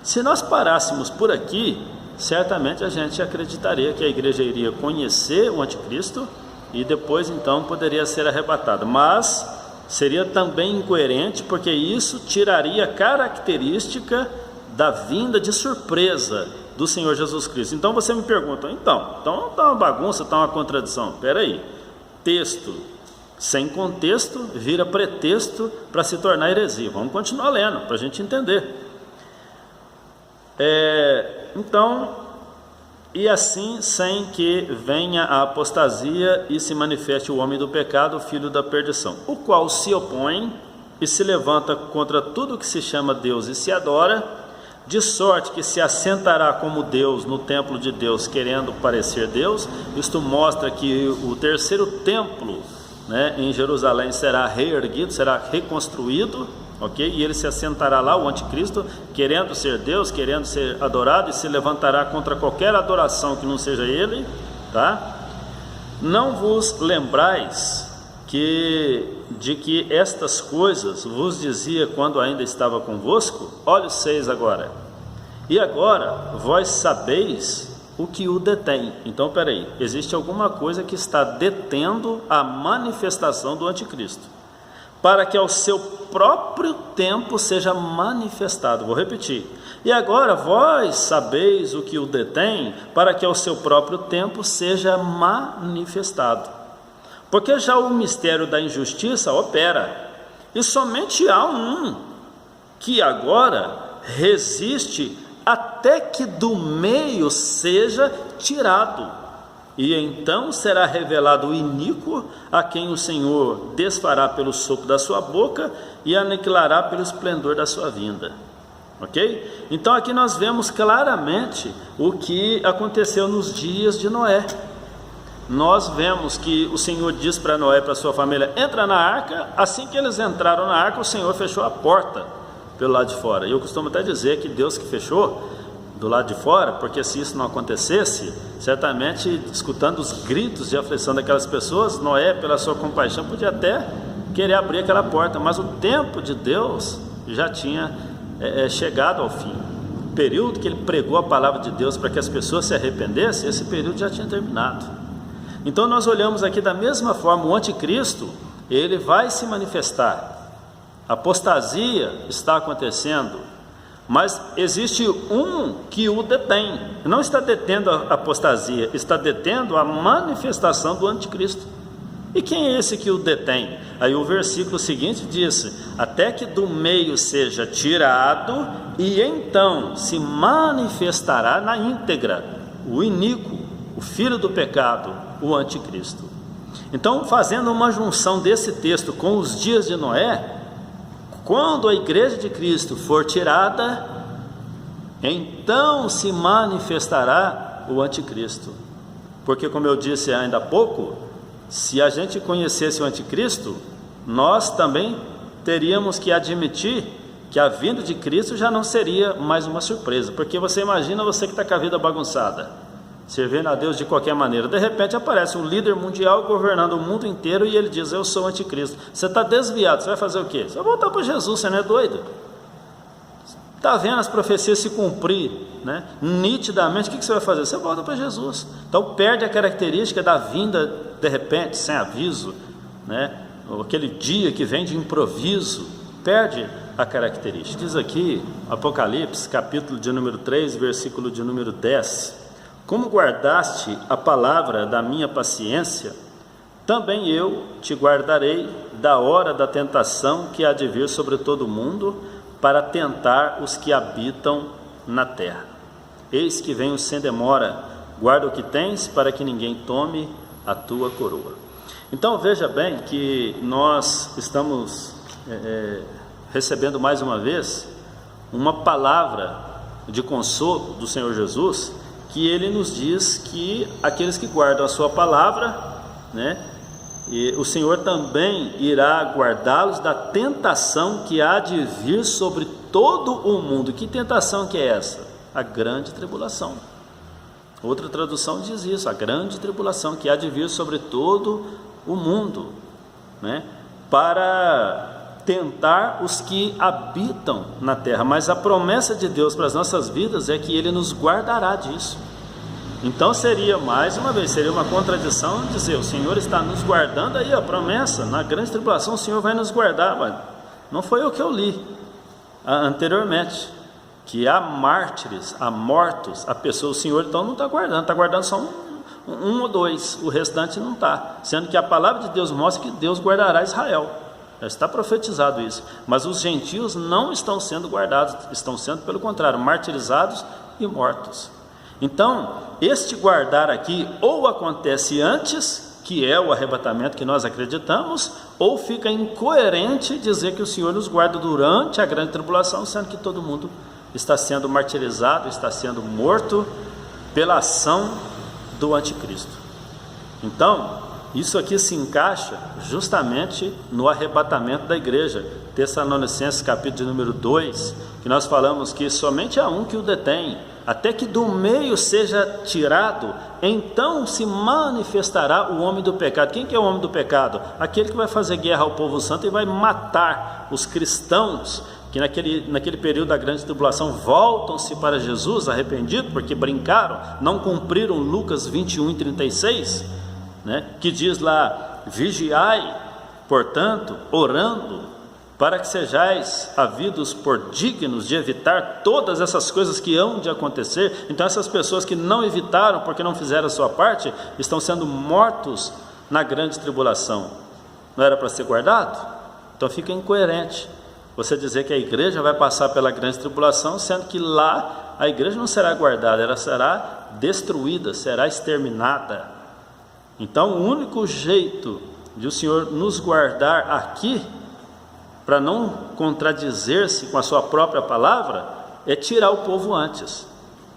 Se nós parássemos por aqui, certamente a gente acreditaria que a igreja iria conhecer o anticristo e depois então poderia ser arrebatada. Mas seria também incoerente, porque isso tiraria a característica da vinda de surpresa do Senhor Jesus Cristo. Então você me pergunta: então está uma bagunça, está uma contradição. Espera aí, texto sem contexto vira pretexto para se tornar heresia. Vamos continuar lendo para a gente entender. Então, e assim, sem que venha a apostasia e se manifeste o homem do pecado, o filho da perdição, o qual se opõe e se levanta contra tudo que se chama Deus e se adora, de sorte que se assentará como Deus no templo de Deus, querendo parecer Deus. Isto mostra que o terceiro templo, né, em Jerusalém será reerguido, será reconstruído, ok? E ele se assentará lá, o anticristo, querendo ser Deus, querendo ser adorado, e se levantará contra qualquer adoração que não seja ele, tá? Não vos lembrais de que estas coisas vos dizia quando ainda estava convosco? Olha o 6 agora. E agora vós sabeis o que o detém. Então, peraí, existe alguma coisa que está detendo a manifestação do anticristo, para que ao seu próprio tempo seja manifestado. Vou repetir. E agora vós sabeis o que o detém, para que ao seu próprio tempo seja manifestado. Porque já o mistério da injustiça opera, e somente há um que agora resiste até que do meio seja tirado, e então será revelado o iníquo, a quem o Senhor desfará pelo sopro da sua boca e aniquilará pelo esplendor da sua vinda. Ok? Então aqui nós vemos claramente o que aconteceu nos dias de Noé. Nós vemos que o Senhor diz para Noé e para sua família: entra na arca. Assim que eles entraram na arca, o Senhor fechou a porta pelo lado de fora. E eu costumo até dizer que Deus que fechou do lado de fora, porque se isso não acontecesse, certamente, escutando os gritos de aflição daquelas pessoas, Noé, pela sua compaixão, podia até querer abrir aquela porta, mas o tempo de Deus já tinha chegado ao fim. O período que ele pregou a palavra de Deus para que as pessoas se arrependessem, esse período já tinha terminado. Então nós olhamos aqui da mesma forma, o anticristo, ele vai se manifestar. A apostasia está acontecendo, mas existe um que o detém. Não está detendo a apostasia, está detendo a manifestação do anticristo. E quem é esse que o detém? Aí o versículo seguinte diz: até que do meio seja tirado, e então se manifestará na íntegra o iníquo, o filho do pecado, o anticristo. Então, fazendo uma junção desse texto com os dias de Noé, quando a igreja de Cristo for tirada, então se manifestará o anticristo. Porque, como eu disse ainda há pouco, se a gente conhecesse o anticristo, nós também teríamos que admitir que a vinda de Cristo já não seria mais uma surpresa. Porque você imagina você que está com a vida bagunçada, servindo a Deus de qualquer maneira, de repente aparece um líder mundial governando o mundo inteiro e ele diz: eu sou o anticristo. Você está desviado, você vai fazer o quê? Você vai voltar para Jesus, você não é doido? Está vendo as profecias se cumprir, né? Nitidamente, o que você vai fazer? Você volta para Jesus. Então perde a característica da vinda de repente, sem aviso, né? Aquele dia que vem de improviso, perde a característica. Diz aqui, Apocalipse, capítulo de número 3, versículo de número 10: como guardaste a palavra da minha paciência, também eu te guardarei da hora da tentação que há de vir sobre todo o mundo, para tentar os que habitam na terra. Eis que venho sem demora, guarda o que tens, para que ninguém tome a tua coroa. Então veja bem que nós estamos recebendo mais uma vez uma palavra de consolo do Senhor Jesus, que ele nos diz que aqueles que guardam a sua palavra, né, e o Senhor também irá guardá-los da tentação que há de vir sobre todo o mundo. Que tentação que é essa? A grande tribulação. Outra tradução diz isso: a grande tribulação que há de vir sobre todo o mundo, né, para tentar os que habitam na terra. Mas a promessa de Deus para as nossas vidas é que Ele nos guardará disso. Então seria, mais uma vez, seria uma contradição dizer: o Senhor está nos guardando, aí a promessa, na grande tribulação o Senhor vai nos guardar. Mas não foi o que eu li anteriormente, que há mártires, há mortos, há pessoas. O Senhor então não está guardando, está guardando só um ou dois, o restante não está, sendo que a palavra de Deus mostra que Deus guardará Israel, já está profetizado isso, mas os gentios não estão sendo guardados, estão sendo, pelo contrário, martirizados e mortos. Então, este guardar aqui ou acontece antes, que é o arrebatamento que nós acreditamos, ou fica incoerente dizer que o Senhor nos guarda durante a grande tribulação, sendo que todo mundo está sendo martirizado, está sendo morto pela ação do anticristo. Então, isso aqui se encaixa justamente no arrebatamento da igreja. Tessalonicenses capítulo de número 2, que nós falamos que somente há um que o detém, até que do meio seja tirado, então se manifestará o homem do pecado. Quem que é o homem do pecado? Aquele que vai fazer guerra ao povo santo e vai matar os cristãos, que naquele período da grande tribulação voltam-se para Jesus arrependidos, porque brincaram, não cumpriram Lucas 21:36, né? Que diz lá: vigiai, portanto, orando, para que sejais havidos por dignos de evitar todas essas coisas que hão de acontecer. Então essas pessoas que não evitaram, porque não fizeram a sua parte, estão sendo mortos na grande tribulação. Não era para ser guardado? Então fica incoerente você dizer que a igreja vai passar pela grande tribulação, sendo que lá a igreja não será guardada, ela será destruída, será exterminada. Então o único jeito de o Senhor nos guardar aqui, para não contradizer-se com a sua própria palavra, é tirar o povo antes,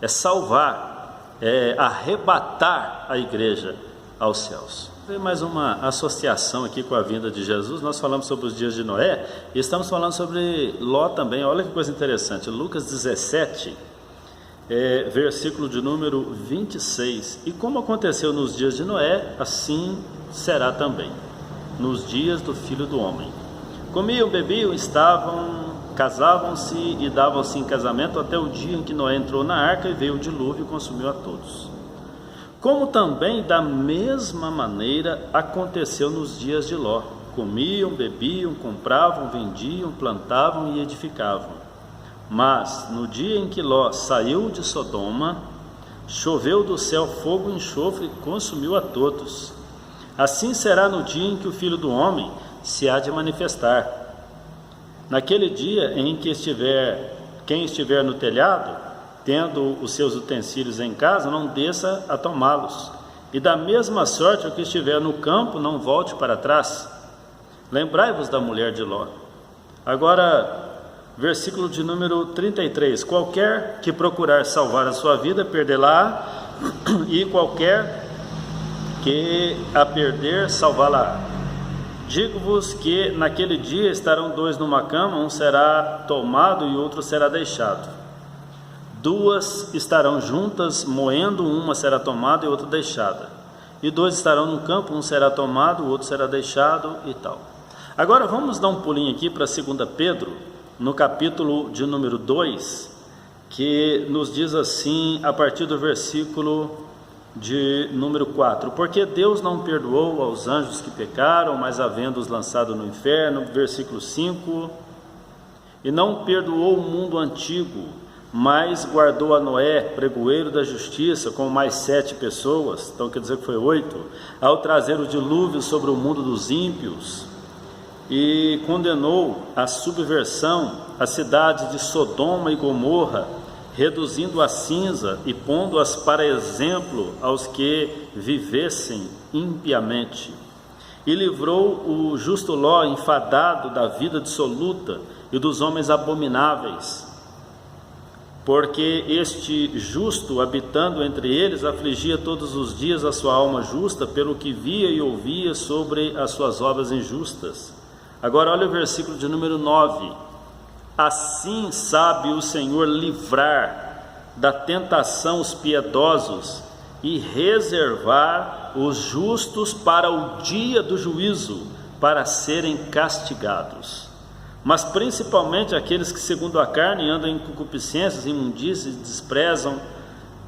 é salvar, é arrebatar a igreja aos céus. Tem mais uma associação aqui com a vinda de Jesus. Nós falamos sobre os dias de Noé e estamos falando sobre Ló também. Olha que coisa interessante, Lucas 17, versículo de número 26. E como aconteceu nos dias de Noé, assim será também nos dias do Filho do Homem. Comiam, bebiam, casavam-se e davam-se em casamento até o dia em que Noé entrou na arca e veio o dilúvio e consumiu a todos. Como também da mesma maneira aconteceu nos dias de Ló. Comiam, bebiam, compravam, vendiam, plantavam e edificavam. Mas no dia em que Ló saiu de Sodoma, choveu do céu fogo e enxofre e consumiu a todos. Assim será no dia em que o Filho do Homem se há de manifestar. Naquele dia em que quem estiver no telhado, tendo os seus utensílios em casa, não desça a tomá-los. E da mesma sorte, o que estiver no campo, não volte para trás. Lembrai-vos da mulher de Ló. Agora, versículo de número 33. Qualquer que procurar salvar a sua vida, perdê-la, e qualquer que a perder, salvá-la. Digo-vos que naquele dia estarão dois numa cama, um será tomado e outro será deixado. Duas estarão juntas moendo, uma será tomada e outra deixada. E dois estarão no campo, um será tomado, o outro será deixado e tal. Agora vamos dar um pulinho aqui para 2 Pedro, no capítulo de número 2, que nos diz assim, a partir do versículo de número 4. Porque Deus não perdoou aos anjos que pecaram, mas havendo-os lançado no inferno, versículo 5. E não perdoou o mundo antigo, mas guardou a Noé, pregoeiro da justiça, com mais 7 pessoas, então quer dizer que foi 8, ao trazer o dilúvio sobre o mundo dos ímpios, e condenou a subversão a cidade de Sodoma e Gomorra, reduzindo a cinza e pondo-as para exemplo aos que vivessem impiamente. E livrou o justo Ló, enfadado da vida dissoluta e dos homens abomináveis, porque este justo, habitando entre eles, afligia todos os dias a sua alma justa, pelo que via e ouvia sobre as suas obras injustas. Agora olha o versículo de número 9. Assim sabe o Senhor livrar da tentação os piedosos e reservar os justos para o dia do juízo, para serem castigados. Mas principalmente aqueles que segundo a carne andam em concupiscências, imundícias, desprezam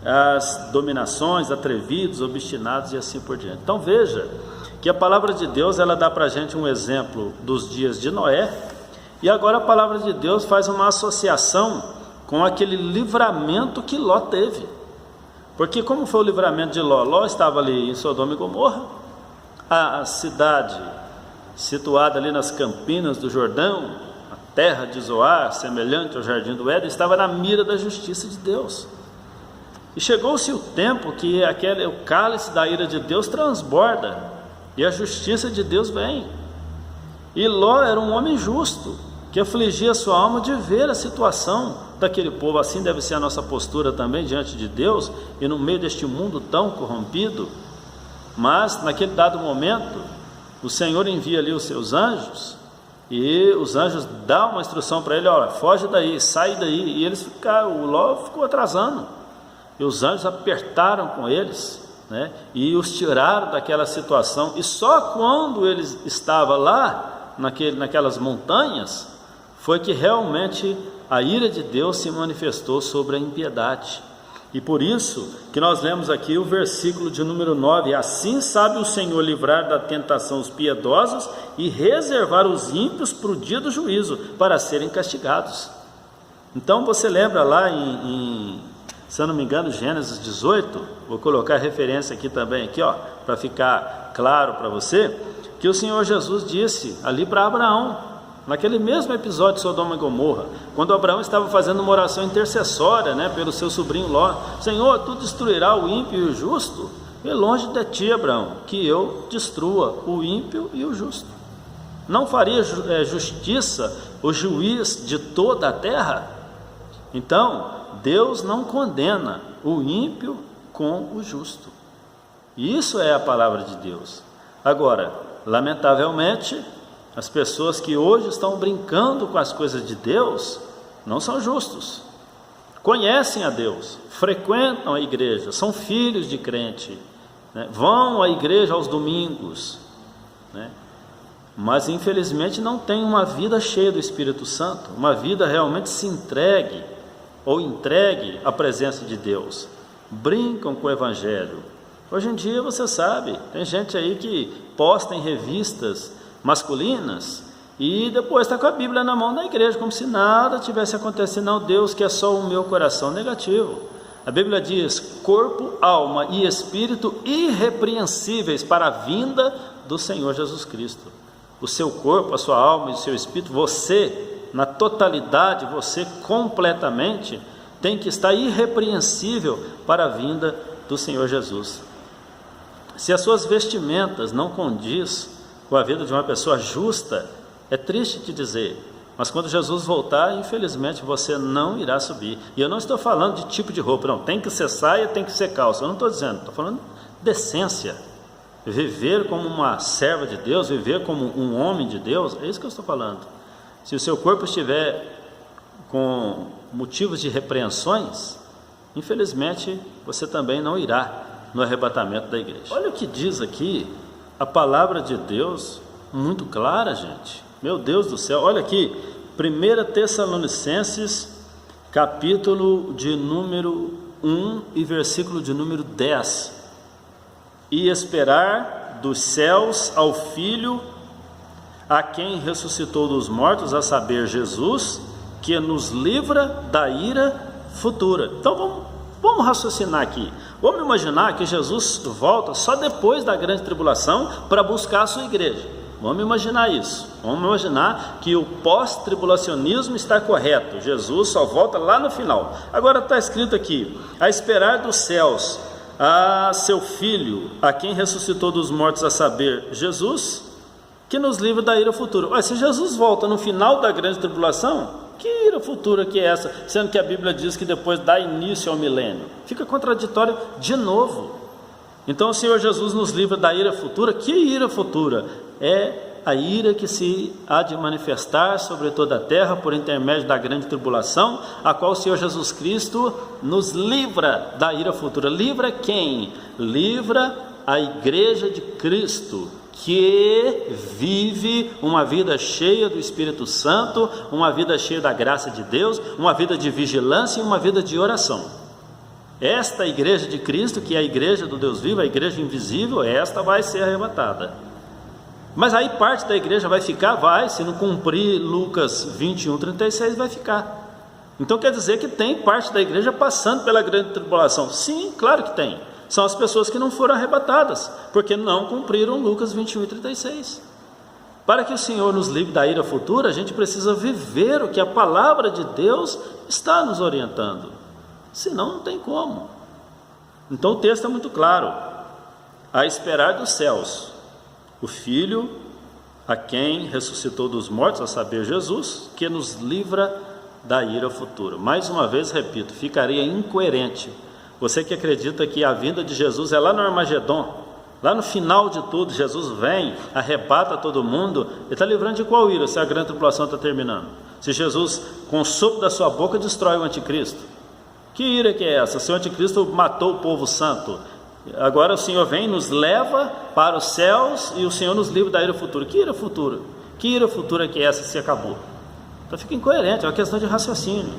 as dominações, atrevidos, obstinados e assim por diante. Então veja que a palavra de Deus, ela dá para a gente um exemplo dos dias de Noé, e agora a palavra de Deus faz uma associação com aquele livramento que Ló teve. Porque como foi o livramento de Ló? Ló estava ali em Sodoma e Gomorra, a cidade situada ali nas campinas do Jordão, a terra de Zoar, semelhante ao jardim do Éden, estava na mira da justiça de Deus. E chegou-se o tempo que o cálice da ira de Deus transborda, e a justiça de Deus vem. E Ló era um homem justo, que afligia a sua alma de ver a situação daquele povo. Assim deve ser a nossa postura também diante de Deus, e no meio deste mundo tão corrompido. Mas naquele dado momento, o Senhor envia ali os seus anjos, e os anjos dão uma instrução para ele: olha, foge daí, sai daí. E eles ficaram, o Ló ficou atrasando, e os anjos apertaram com eles, né, e os tiraram daquela situação. E só quando eles estavam lá, naquelas montanhas, foi que realmente a ira de Deus se manifestou sobre a impiedade. E por isso que nós lemos aqui o versículo de número 9: assim sabe o Senhor livrar da tentação os piedosos e reservar os ímpios para o dia do juízo, para serem castigados. Então você lembra lá se eu não me engano, Gênesis 18, vou colocar a referência aqui também, para ficar claro para você, que o Senhor Jesus disse ali para Abraão, naquele mesmo episódio de Sodoma e Gomorra, quando Abraão estava fazendo uma oração intercessória, né, pelo seu sobrinho Ló: Senhor, tu destruirás o ímpio e o justo? E longe de ti, Abraão, que eu destrua o ímpio e o justo. Não faria justiça o juiz de toda a terra? Então, Deus não condena o ímpio com o justo. Isso é a palavra de Deus. Agora, lamentavelmente, as pessoas que hoje estão brincando com as coisas de Deus não são justos. Conhecem a Deus, frequentam a igreja, são filhos de crente, né? Vão à igreja aos domingos, né? Mas infelizmente não têm uma vida cheia do Espírito Santo, uma vida realmente se entregue à presença de Deus. Brincam com o Evangelho. Hoje em dia, você sabe, tem gente aí que posta em revistas masculinas e depois está com a Bíblia na mão da igreja, como se nada tivesse acontecido. Não, Deus quer só o meu coração. Negativo. A Bíblia diz: corpo, alma e espírito irrepreensíveis para a vinda do Senhor Jesus Cristo. O seu corpo, a sua alma e o seu espírito, você na totalidade, você completamente tem que estar irrepreensível para a vinda do Senhor Jesus. Se as suas vestimentas não condiz com a vida de uma pessoa justa, é triste te dizer, mas quando Jesus voltar, infelizmente você não irá subir. E eu não estou falando de tipo de roupa, não, tem que ser saia, tem que ser calça, eu não estou dizendo, estou falando de decência, viver como uma serva de Deus, viver como um homem de Deus, é isso que eu estou falando. Se o seu corpo estiver com motivos de repreensões, infelizmente você também não irá no arrebatamento da igreja. Olha o que diz aqui a palavra de Deus, muito clara, gente. Meu Deus do céu, olha aqui, 1 Tessalonicenses, capítulo de número 1 e versículo de número 10. E esperar dos céus ao Filho, a quem ressuscitou dos mortos, a saber, Jesus, que nos livra da ira futura. Então vamos raciocinar aqui. Vamos imaginar que Jesus volta só depois da grande tribulação para buscar a sua igreja. Vamos imaginar isso. Vamos imaginar que o pós-tribulacionismo está correto. Jesus só volta lá no final. Agora está escrito aqui: a esperar dos céus a seu Filho, a quem ressuscitou dos mortos, a saber, Jesus, que nos livra da ira futura. Mas se Jesus volta no final da grande tribulação, que ira futura que é essa? Sendo que a Bíblia diz que depois dá início ao milênio. Fica contraditório de novo. Então o Senhor Jesus nos livra da ira futura. Que ira futura? É a ira que se há de manifestar sobre toda a terra por intermédio da grande tribulação, a qual o Senhor Jesus Cristo nos livra da ira futura. Livra quem? Livra a igreja de Cristo, que vive uma vida cheia do Espírito Santo, uma vida cheia da graça de Deus, uma vida de vigilância e uma vida de oração. Esta igreja de Cristo, que é a igreja do Deus vivo, a igreja invisível, esta vai ser arrebatada. Mas aí parte da igreja vai ficar? Vai, se não cumprir Lucas 21:36, vai ficar. Então quer dizer que tem parte da igreja passando pela grande tribulação? Sim, claro que tem. São as pessoas que não foram arrebatadas, porque não cumpriram Lucas 21:36. Para que o Senhor nos livre da ira futura, a gente precisa viver o que a palavra de Deus está nos orientando. Senão não tem como. Então o texto é muito claro. A esperar dos céus, o Filho, a quem ressuscitou dos mortos, a saber, Jesus, que nos livra da ira futura. Mais uma vez, repito, ficaria incoerente você que acredita que a vinda de Jesus é lá no Armagedon, lá no final de tudo, Jesus vem, arrebata todo mundo, ele está livrando de qual ira se a grande tribulação está terminando? Se Jesus, com o sopro da sua boca, destrói o anticristo, que ira que é essa? Se o anticristo matou o povo santo, agora o Senhor vem, nos leva para os céus e o Senhor nos livra da ira futura. Que ira futura? Que ira futura que é essa se acabou? Então fica incoerente, é uma questão de raciocínio,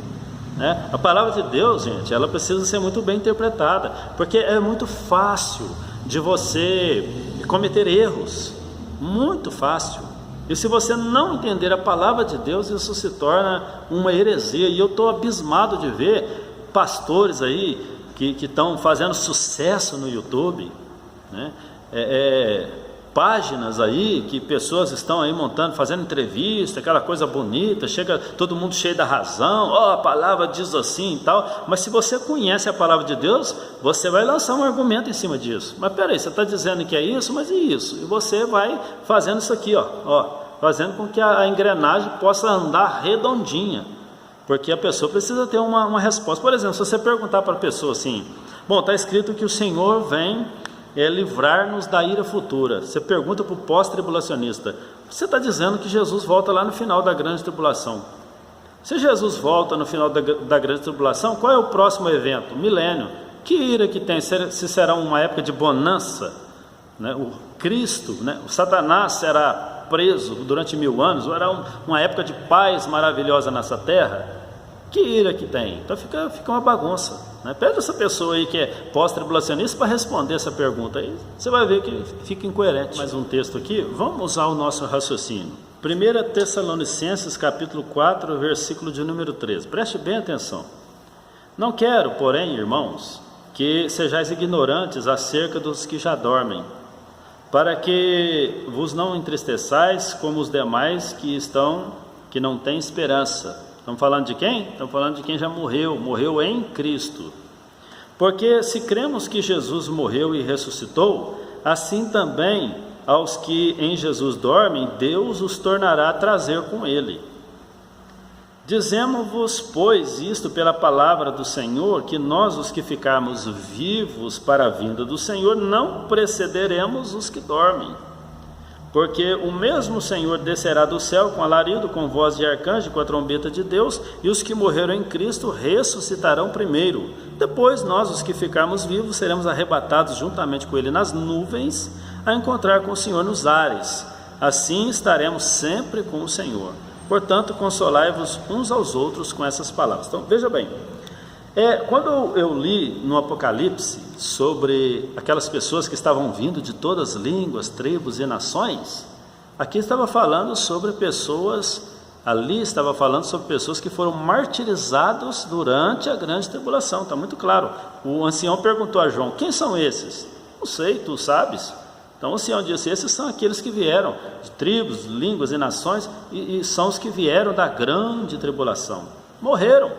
né? A palavra de Deus, gente, ela precisa ser muito bem interpretada, porque é muito fácil de você cometer erros, muito fácil. E se você não entender a palavra de Deus, isso se torna uma heresia. E eu estou abismado de ver pastores aí que estão fazendo sucesso no YouTube, né? Páginas aí que pessoas estão aí montando, fazendo entrevista, aquela coisa bonita, chega todo mundo cheio da razão, a palavra diz assim e tal, mas se você conhece a palavra de Deus, você vai lançar um argumento em cima disso. Mas peraí, você está dizendo que é isso, mas e isso? E você vai fazendo isso aqui, fazendo com que a engrenagem possa andar redondinha, porque a pessoa precisa ter uma resposta. Por exemplo, se você perguntar para a pessoa assim, bom, está escrito que o Senhor vem livrar-nos da ira futura. Você pergunta para o pós-tribulacionista, você está dizendo que Jesus volta lá no final da grande tribulação. Se Jesus volta no final da grande tribulação, qual é o próximo evento? Milênio. Que ira que tem? Se será uma época de bonança, né? O Cristo, né? O Satanás será preso durante 1000 anos, ou era uma época de paz maravilhosa nessa terra? Que ira que tem? Então fica uma bagunça, né? Pede essa pessoa aí que é pós-tribulacionista para responder essa pergunta aí, você vai ver que fica incoerente. Mais um texto aqui, vamos usar o nosso raciocínio. 1 Tessalonicenses capítulo 4, versículo de número 13, preste bem atenção. Não quero, porém, irmãos, que sejais ignorantes acerca dos que já dormem, para que vos não entristeçais como os demais que não têm esperança. Estamos falando de quem? Estamos falando de quem já morreu em Cristo. Porque se cremos que Jesus morreu e ressuscitou, assim também aos que em Jesus dormem, Deus os tornará a trazer com ele. Dizemos-vos, pois, isto pela palavra do Senhor, que nós, os que ficarmos vivos para a vinda do Senhor, não precederemos os que dormem. Porque o mesmo Senhor descerá do céu com alarido, com voz de arcanjo, com a trombeta de Deus, e os que morreram em Cristo ressuscitarão primeiro. Depois nós, os que ficarmos vivos, seremos arrebatados juntamente com ele nas nuvens, a encontrar com o Senhor nos ares. Assim estaremos sempre com o Senhor. Portanto, consolai-vos uns aos outros com essas palavras. Então, veja bem, quando eu li no Apocalipse sobre aquelas pessoas que estavam vindo de todas as línguas, tribos e nações, aqui estava falando sobre pessoas, ali estava falando sobre pessoas que foram martirizados durante a grande tribulação, está muito claro. O ancião perguntou a João, quem são esses? Não sei, tu sabes? Então o ancião disse, esses são aqueles que vieram de tribos, línguas e nações, e são os que vieram da grande tribulação, morreram.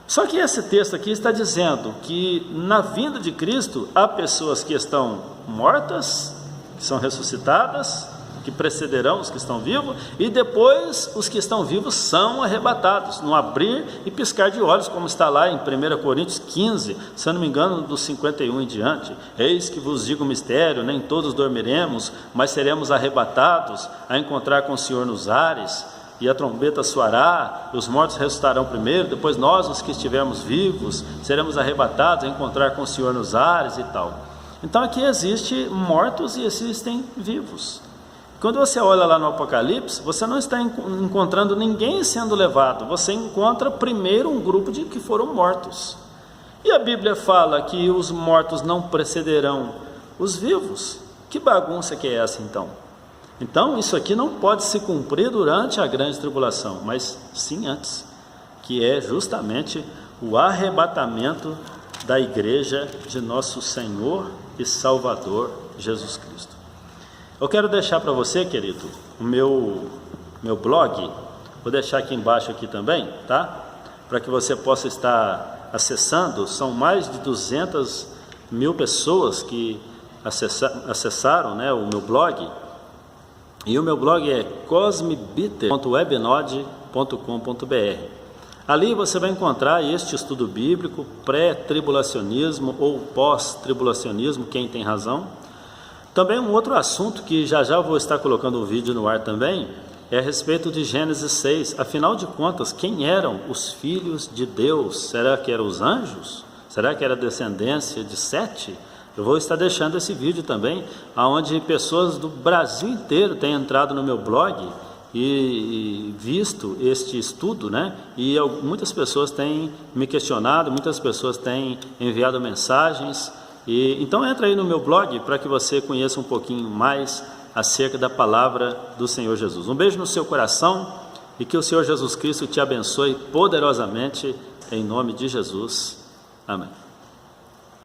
Só que esse texto aqui está dizendo que na vinda de Cristo há pessoas que estão mortas, que são ressuscitadas, que precederão os que estão vivos, e depois os que estão vivos são arrebatados, no abrir e piscar de olhos, como está lá em 1 Coríntios 15, se eu não me engano, dos 51 em diante. Eis que vos digo o mistério, nem todos dormiremos, mas seremos arrebatados a encontrar com o Senhor nos ares, e a trombeta soará, os mortos ressuscitarão primeiro, depois nós, os que estivermos vivos, seremos arrebatados a encontrar com o Senhor nos ares e tal. Então aqui existe mortos e existem vivos. Quando você olha lá no Apocalipse, você não está encontrando ninguém sendo levado, você encontra primeiro um grupo de que foram mortos. E a Bíblia fala que os mortos não precederão os vivos. Que bagunça que é essa então? Então isso aqui não pode se cumprir durante a grande tribulação, mas sim antes. que é justamente o arrebatamento da igreja de nosso Senhor e Salvador Jesus Cristo. Eu quero deixar para você, querido, o meu blog, vou deixar aqui embaixo aqui também, tá? Para que você possa estar acessando. São mais de 200.000 pessoas que acessaram, né, o meu blog. E o meu blog é cosmebiter.webnode.com.br. Ali você vai encontrar este estudo bíblico, pré-tribulacionismo ou pós-tribulacionismo, quem tem razão. Também um outro assunto que já vou estar colocando um vídeo no ar também, é a respeito de Gênesis 6. Afinal de contas, quem eram os filhos de Deus? Será que eram os anjos? Será que era a descendência de Sete? Eu vou estar deixando esse vídeo também, onde pessoas do Brasil inteiro têm entrado no meu blog e visto este estudo, né? E muitas pessoas têm me questionado, muitas pessoas têm enviado mensagens. Então entra aí no meu blog para que você conheça um pouquinho mais acerca da palavra do Senhor Jesus. Um beijo no seu coração e que o Senhor Jesus Cristo te abençoe poderosamente, em nome de Jesus. Amém.